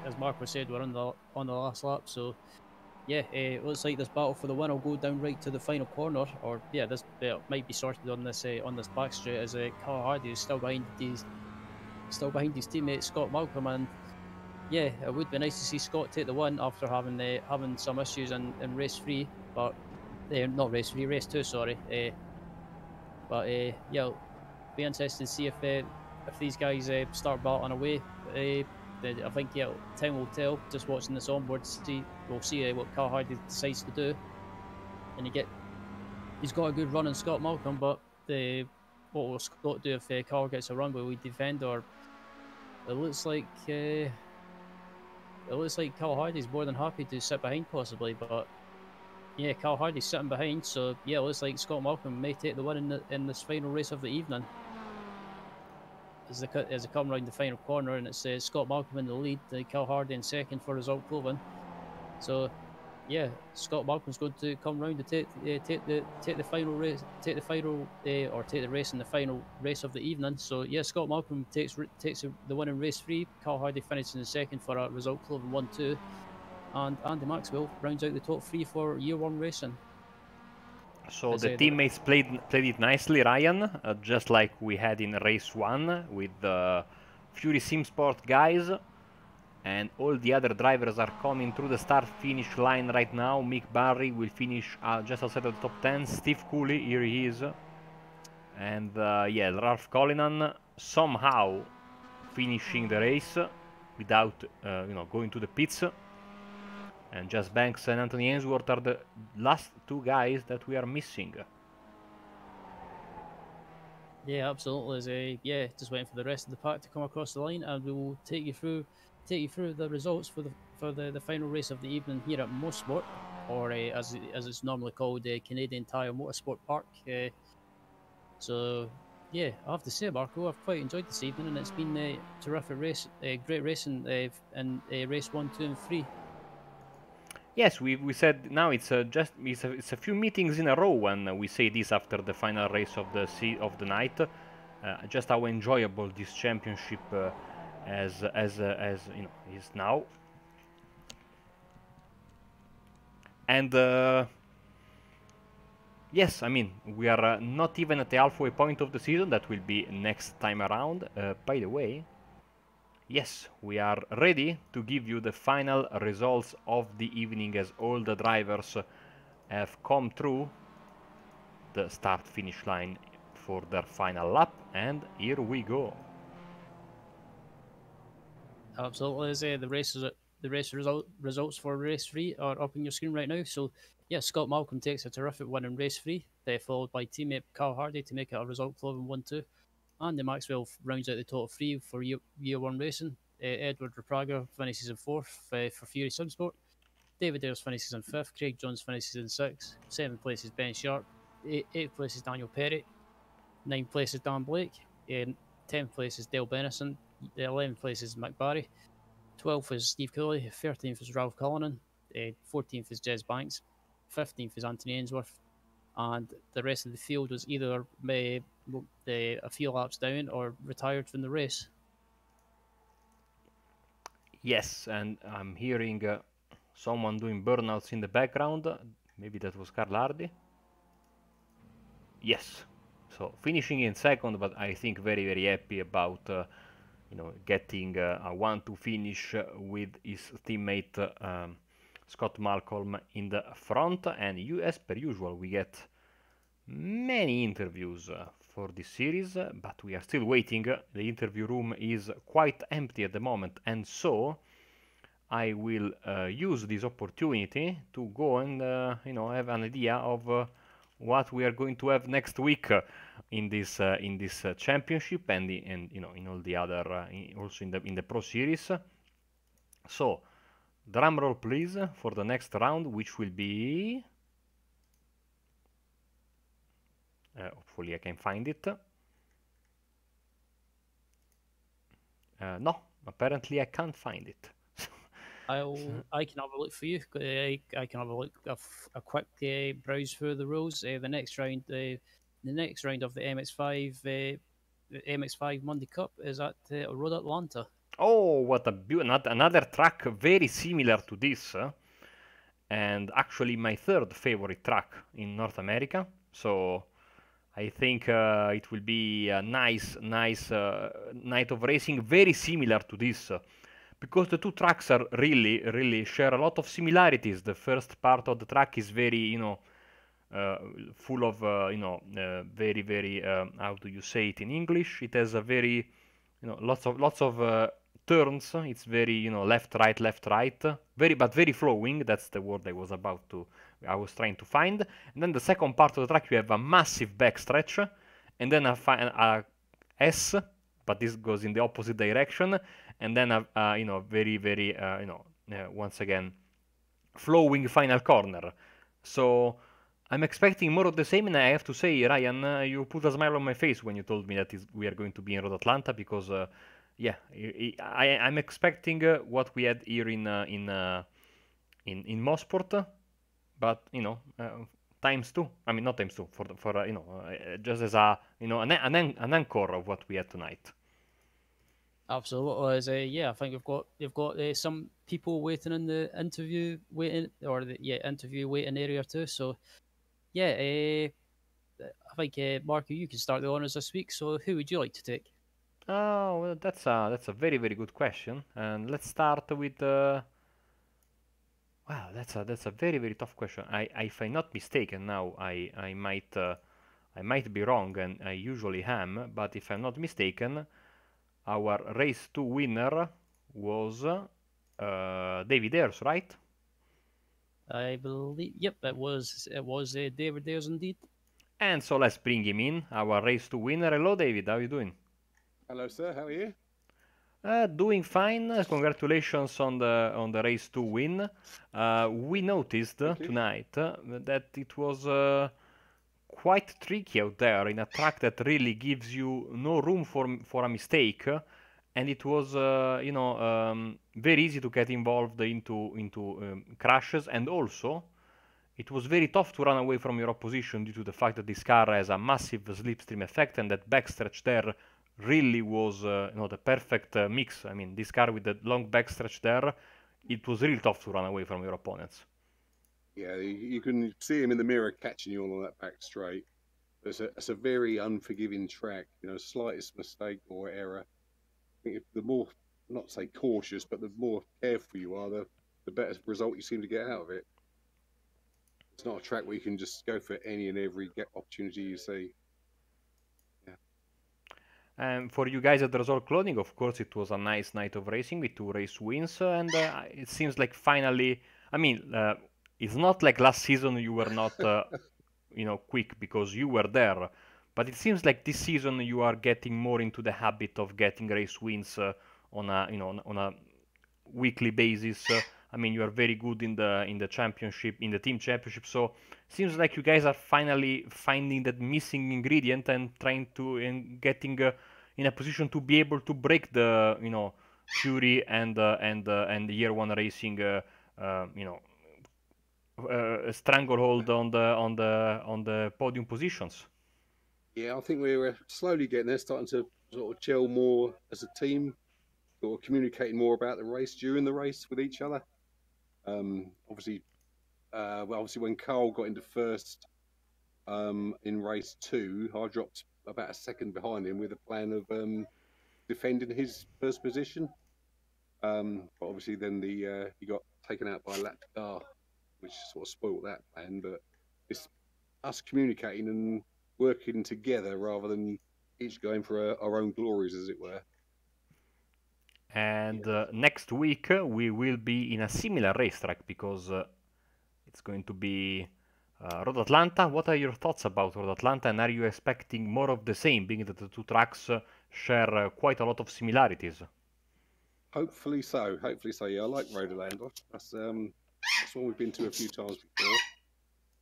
As Marco said, we're on the last lap, so yeah, it looks like this battle for the win will go down right to the final corner, or yeah, this might be sorted on this back straight as Carl Hardy is still behind his teammate Scott Malcolm, and yeah, it would be nice to see Scott take the win after having some issues in race three, but not race three, race two, sorry. But yeah, it'll be interesting to see if these guys start battling away. I think yeah, time will tell. Just watching this onboard, we'll see what Carl Hardy decides to do. And he's got a good run in Scott Malcolm, but what will Scott do if Carl gets a run? Will we defend, or it looks like Carl Hardy's more than happy to sit behind possibly, but yeah, Carl Hardy's sitting behind, so yeah, it looks like Scott Malcolm may take the win in this final race of the evening. As they come round the final corner, and it says Scott Malcolm in the lead, Carl Hardy in second for Result Clothing. So yeah, Scott Malcolm's going to come round to take the final race, take the race in the final race of the evening. So yeah, Scott Malcolm takes the win in race three. Carl Hardy finishes in second for a Result Clothing 1-2, and Andy Maxwell rounds out the top three for year one racing. So the teammates played it nicely, Ryan, just like we had in race one with the Fury Simsport guys. And all the other drivers are coming through the start-finish line right now. Mick Barry will finish just outside of the top 10. Steve Cooley, here he is. And yeah, Ralph Cullinan somehow finishing the race without going to the pits. And Jazz Banks and Anthony Ainsworth are the last two guys that we are missing. Yeah, absolutely. Yeah, just waiting for the rest of the pack to come across the line, and we will take you through the results for the final race of the evening here at Mosport, or as it's normally called, Canadian Tire Motorsport Park. So yeah, I have to say, Marco, I've quite enjoyed this evening, and it's been a terrific race, great racing in race 1, 2, and 3. Yes, we said now it's it's a few meetings in a row when we say this after the final race of the night. Just how enjoyable this championship as is now. And yes, I mean, we are not even at the halfway point of the season. That will be next time around. By the way, yes, we are ready to give you the final results of the evening as all the drivers have come through the start-finish line for their final lap, and here we go. Absolutely, the race results for race 3 are up on your screen right now. So yeah, Scott Malcolm takes a terrific win in race 3, followed by teammate Carl Hardy to make it a Result Clothing 1-2. Andy Maxwell rounds out the top 3 for year 1 racing. Edward Rapraga finishes in 4th for Fury Simsport. David Ayres finishes in 5th. Craig Jones finishes in 6th. 7th place is Ben Sharp. 8th place is Daniel Perry. 9th place is Dan Blake. 10th place is Dale Benison. 11th place is Mick Barry. 12th is Steve Cooley. 13th is Ralph Cullinan. 14th is Jez Banks. 15th is Anthony Ainsworth. And the rest of the field was either a few laps down or retired from the race. Yes, and I'm hearing someone doing burnouts in the background. Maybe that was Carl Hardy. Yes, so finishing in second, but I think very, very happy about getting a 1-2 finish with his teammate Scott Malcolm in the front. And as per usual, we get many interviews for this series, but we are still waiting. The interview room is quite empty at the moment, and so I will use this opportunity to go and have an idea of what we are going to have next week in this championship and in all the other also in the Pro Series. So Drum roll, please, for the next round, which will be... hopefully I can find it. No, apparently I can't find it. I can have a look for you. I can have a look, a quick browse through the rules. The next round of the MX5, the MX5 Monday Cup is at Road Atlanta. Oh, what a another track very similar to this, and actually my third favorite track in North America. So I think it will be a nice night of racing, very similar to this, because the two tracks are really share a lot of similarities. The first part of the track is very, uh, full of, very, how do you say it in English? It has a very, lots of turns. It's very, left, right, very, but very flowing. That's the word I was trying to find. And then the second part of the track, you have a massive backstretch, and then a S, but this goes in the opposite direction, and then a very, once again, flowing final corner. So I'm expecting more of the same, and I have to say, Ryan, you put a smile on my face when you told me that we are going to be in Road Atlanta, because yeah, I'm expecting what we had here in Mosport, but times two. I mean, not times two, just as a an encore of what we had tonight. Absolutely, yeah. I think you've got some people waiting in the interview interview waiting area too. So yeah, I think Marco, you can start the honors this week. So who would you like to take? Oh, well, that's a very good question, and let's start with. Wow, that's a very tough question. If I'm not mistaken, now I might be wrong, and I usually am, but if I'm not mistaken, our race 2 winner was David Ayres, right? I believe, yep, it was David Ayres indeed. And so let's bring him in, our race 2 winner. Hello, David. How are you doing? Hello, sir. How are you? Doing fine. Congratulations on the race 2 win. We noticed tonight that it was quite tricky out there in a track that really gives you no room for a mistake, and it was very easy to get involved into crashes, and also it was very tough to run away from your opposition due to the fact that this car has a massive slipstream effect, and that backstretch there really was the perfect mix. I mean, this car with the long backstretch there, it was really tough to run away from your opponents. Yeah, you can see him in the mirror catching you on that back straight. It's a very unforgiving track. Slightest mistake or error. I think if the more, not say cautious, but the more careful you are, the better result you seem to get out of it. It's not a track where you can just go for any and every opportunity you see. And for you guys at the Result Clothing, of course, it was a nice night of racing with 2 race wins, and it seems like finally, I mean, it's not like last season you were not, quick because you were there, but it seems like this season you are getting more into the habit of getting race wins on a weekly basis. I mean, you are very good in the championship, in the team championship. So seems like you guys are finally finding that missing ingredient and trying to and getting in a position to be able to break the Fury and Year One Racing stranglehold on the podium positions. Yeah, I think we're slowly getting there, starting to sort of gel more as a team, sort of communicating more about the race during the race with each other. Obviously, when Carl got into first in race 2, I dropped about a second behind him with a plan of defending his first position. But obviously, then he got taken out by a lap car, which sort of spoilt that plan. But it's us communicating and working together rather than each going for our own glories, as it were. And next week we will be in a similar racetrack because it's going to be Road Atlanta. What are your thoughts about Road Atlanta, and are you expecting more of the same, being that the two tracks share quite a lot of similarities? Hopefully so. Hopefully so. Yeah, I like Rhodeland. That's one we've been to a few times before,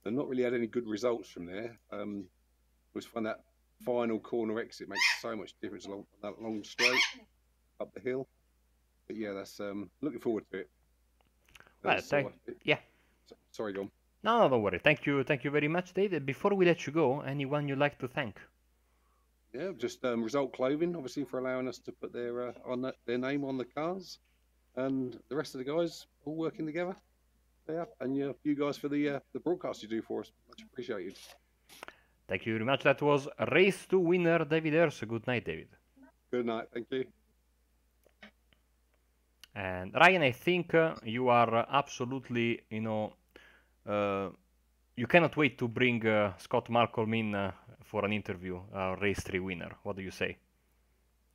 and not really had any good results from there. Was find that final corner exit makes so much difference along that long straight up the hill. But yeah, that's looking forward to it. Well, yeah. Sorry, John. No, don't worry. Thank you very much, David. Before we let you go, anyone you'd like to thank? Yeah, just Result Clothing, obviously, for allowing us to put their their name on the cars, and the rest of the guys all working together. Yeah, and you guys for the broadcast you do for us, much appreciated. Thank you very much. That was Race 2 winner David Hurst. Good night, David. Good night. Thank you. And Ryan, I think you are absolutely, you cannot wait to bring Scott Malcolm in for an interview, Race 3 winner. What do you say?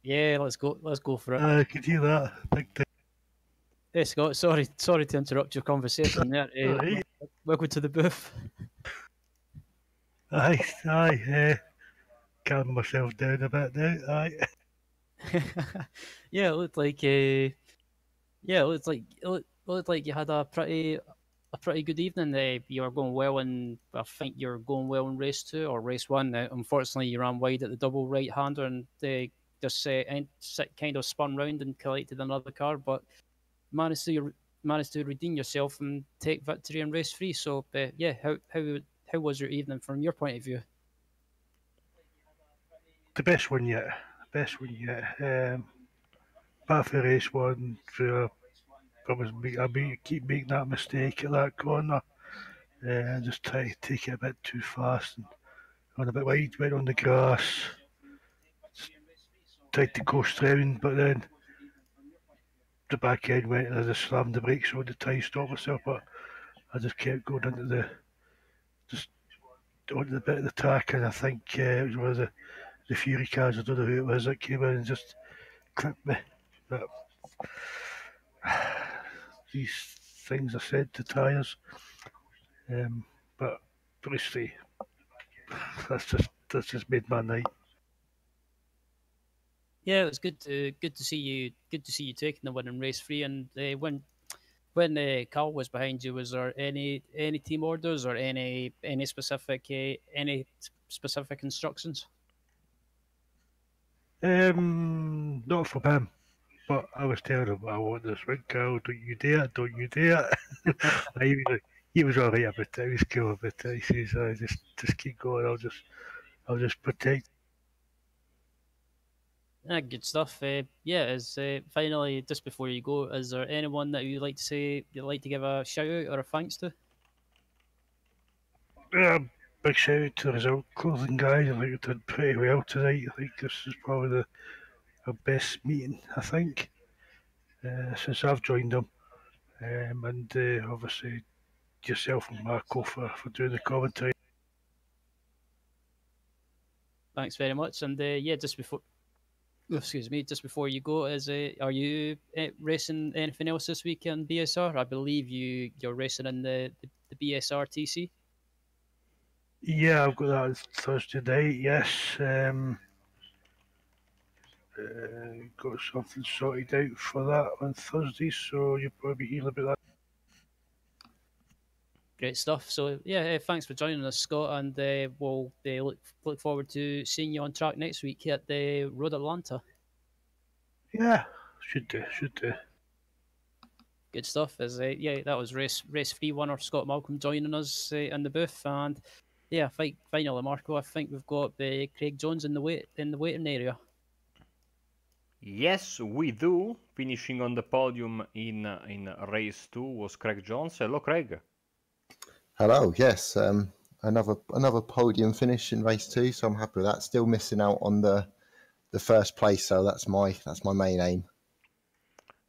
Yeah, let's go. Let's go for it. I could hear that. Big time. Hey Scott, sorry to interrupt your conversation there. Aye. Welcome to the booth. Aye. Calm myself down a bit now. Aye. Yeah, it looked like it looked like you had a pretty good evening. You were going well in, I think you were going well in race 2 or race 1. Unfortunately, you ran wide at the double right hander and they just kind of spun round and collected another car, but managed to redeem yourself and take victory in race 3. So yeah, how was your evening from your point of view? The best one yet. Apart from race 1, where I keep making that mistake at that corner. I just try to take it a bit too fast and run a bit wide, went on the grass. Tried to coast round, but then the back end went and I just slammed the brakes on to try to stop myself, but I just kept going onto the bit of the track, and I think it was one of the Fury cars, I don't know who it was, that came in and just clipped me. But these things are said to tyres, but obviously that's just made my night. Yeah, it was good to see you taking the win in race 3. And when Carl was behind you, was there any team orders or any specific instructions? Not from him, but I was telling him, I want this win, Carl. Don't you dare! He was all right about it. He was cool about it. He says, just keep going. I'll just protect. Good stuff. Yeah, is finally, just before you go, is there anyone that you'd like to give a shout out or a thanks to? Big shout out to the Result Clothing guys. I think we did pretty well tonight. I think this is probably our best meeting, I think, since I've joined them. And obviously yourself and Marco for doing the commentary. Thanks very much. And yeah, just before you go, are you racing anything else this week in BSR? I believe you're racing in the BSR TC. Yeah, I've got that Thursday night. Yes, got something sorted out for that on Thursday, so you'll probably hear about that. Great stuff. So yeah, thanks for joining us, Scott, and we'll look forward to seeing you on track next week at the Road Atlanta. Yeah, should do. Good stuff. Yeah, that was race 3 winner Scott Malcolm joining us in the booth, and yeah, finally, Marco, I think we've got Craig Jones in the waiting area. Yes, we do. Finishing on the podium in race 2 was Craig Jones. Hello, Craig. Hello. Yes, another podium finish in race 2, so I'm happy with that. Still missing out on the first place, so that's my main aim.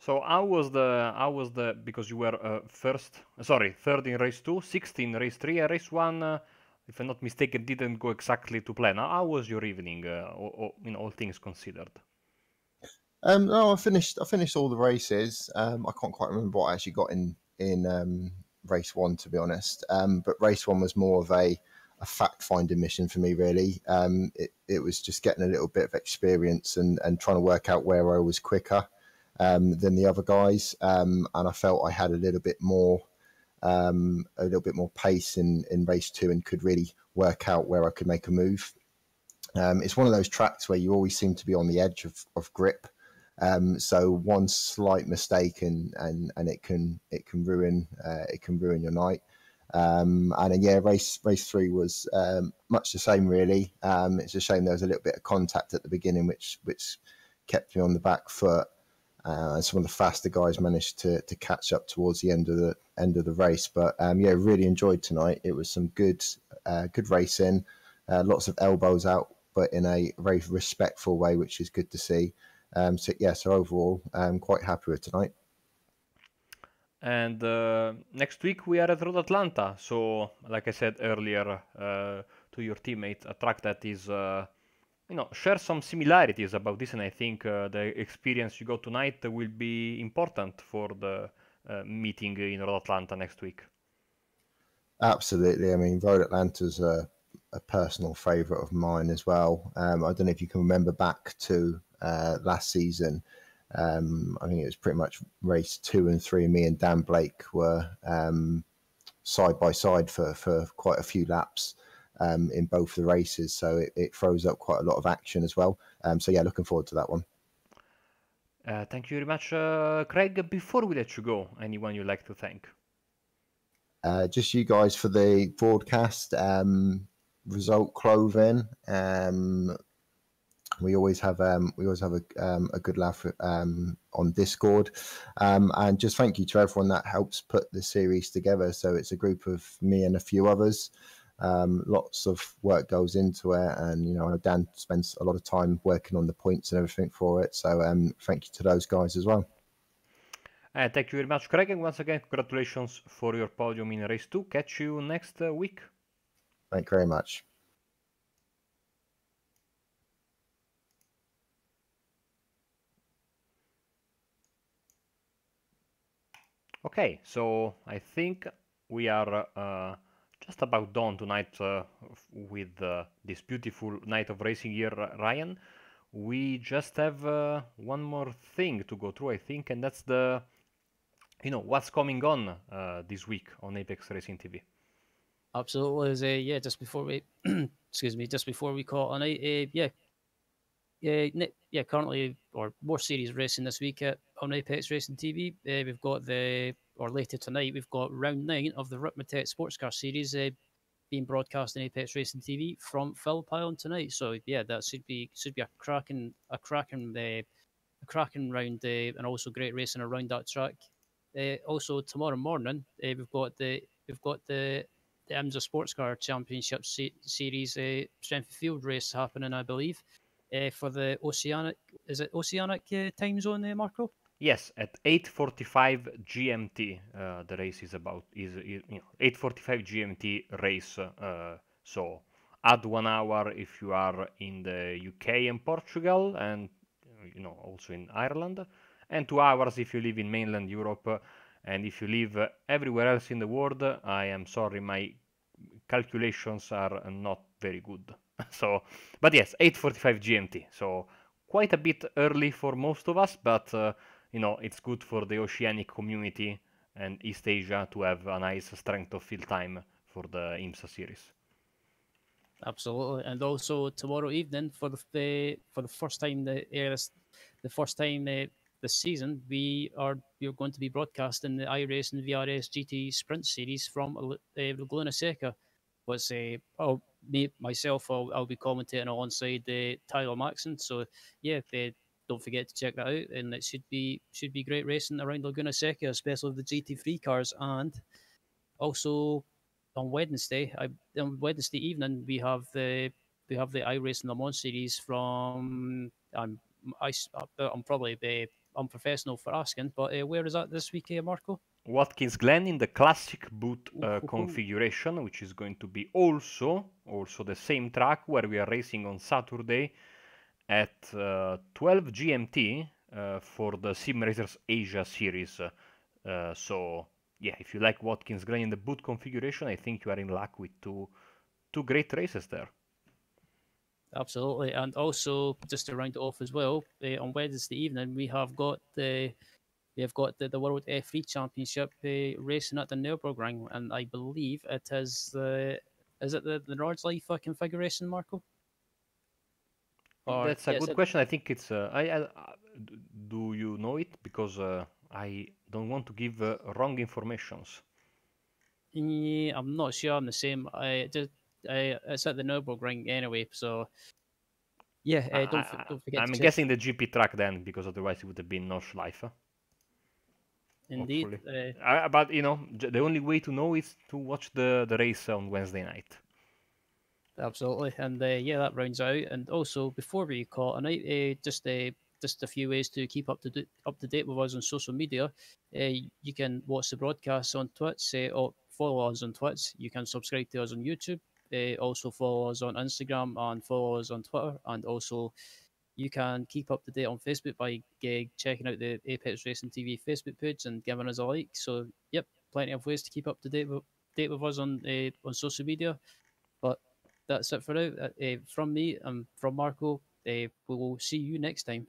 So how was the because you were third in race 2, 16th in race 3, and race 1, if I'm not mistaken, didn't go exactly to plan. How was your evening, all things considered? No, I finished all the races. I can't quite remember what I actually got in race 1, to be honest. But race 1 was more of a fact-finding mission for me, really. It was just getting a little bit of experience and trying to work out where I was quicker. than the other guys, and I felt I had a little bit more pace in race 2 and could really work out where I could make a move. It's one of those tracks where you always seem to be on the edge of grip. So one slight mistake and it can ruin your night. And then, yeah, race 3 was much the same really. It's a shame there was a little bit of contact at the beginning, which kept me on the back foot. And some of the faster guys managed to catch up towards the end of the race. But yeah, really enjoyed tonight. It was some good racing, lots of elbows out, but in a very respectful way, which is good to see. So overall, I'm quite happy with tonight. And next week we are at Road Atlanta. So, like I said earlier to your teammate, a track that is, share some similarities about this. And I think the experience you got tonight will be important for the meeting in Road Atlanta next week. Absolutely. I mean, Road Atlanta's a personal favourite of mine as well. I don't know if you can remember back to last season. I think it was pretty much race 2 and 3. Me and Dan Blake were side by side for quite a few laps in both the races. So it throws up quite a lot of action as well. So yeah, looking forward to that one. Thank you very much, Craig. Before we let you go, anyone you'd like to thank? Just you guys for the broadcast, result clothing. We always have a good laugh on Discord, and just thank you to everyone that helps put the series together. So it's a group of me and a few others. Lots of work goes into it, and Dan spends a lot of time working on the points and everything for it. So thank you to those guys as well. Thank you very much, Craig, and once again, congratulations for your podium in race 2. Catch you next week. Thank you very much. Okay, so I think we are just about done tonight with this beautiful night of racing here, Ryan. We just have one more thing to go through, I think, and that's the what's coming on this week on Apex Racing TV. Absolutely. Just before we just before we call it a night, currently, or more series racing this week on Apex Racing TV. We've got later tonight, we've got round 9 of the Ripmatech Sports Car Series being broadcast on Apex Racing TV from Phillip Island tonight. So yeah, that should be a cracking round, and also great racing around that track. Also tomorrow morning, we've got the IMSA Sports Car Championship Series strength of field race happening, I believe, for the Oceanic. Is it Oceanic time zone, Marco? Yes, at 8:45 GMT. The race is 8:45 GMT race. So add 1 hour if you are in the UK and Portugal, and also in Ireland, and 2 hours if you live in mainland Europe. And if you live everywhere else in the world, I am sorry, my calculations are not very good. So, but yes, 8:45 GMT. So quite a bit early for most of us, but it's good for the Oceanic community and East Asia to have a nice strength of field time for the IMSA series. Absolutely, and also tomorrow evening for the first time this season, we're going to be broadcasting the iRacing VRS GT Sprint Series from Laguna Seca. Was I'll be commentating alongside Tyler Maxon. So yeah, don't forget to check that out, and it should be great racing around Laguna Seca, especially the GT3 cars. And also on Wednesday evening, we have the iRacing Le Mans series from I'm probably unprofessional for asking, but where is that this week, Marco? Watkins Glen in the classic boot configuration, which is going to be also the same track where we are racing on Saturday at 12 GMT for the Sim Racers Asia series. So yeah, if you like Watkins Glen in the boot configuration, I think you are in luck with two great races there. Absolutely, and also just to round it off as well, on Wednesday evening we have got the World F3 Championship racing at the Nürburgring, and I believe it is the Nordschleife configuration, Marco? Or That's a yes, good question. I think it's. Do you know it? Because I don't want to give wrong informations. yeah, I'm not sure. I'm the same. It's at the Nürburgring anyway, so yeah. Don't forget to I'm check. guessing the GP track then, because otherwise it would have been Nordschleife. Indeed, Hopefully. But the only way to know is to watch the race on Wednesday night. absolutely, and yeah, that rounds out. And also, before we call it a night, just a few ways to keep up to date with us on social media. You can watch the broadcasts on Twitch, or follow us on Twitch. You can subscribe to us on YouTube. Also follow us on Instagram and follow us on Twitter, and also you can keep up to date on Facebook by checking out the Apex Racing TV Facebook page and giving us a like. So, yep, plenty of ways to keep up to date with us on social media. But that's it for now. From me and from Marco, we will see you next time.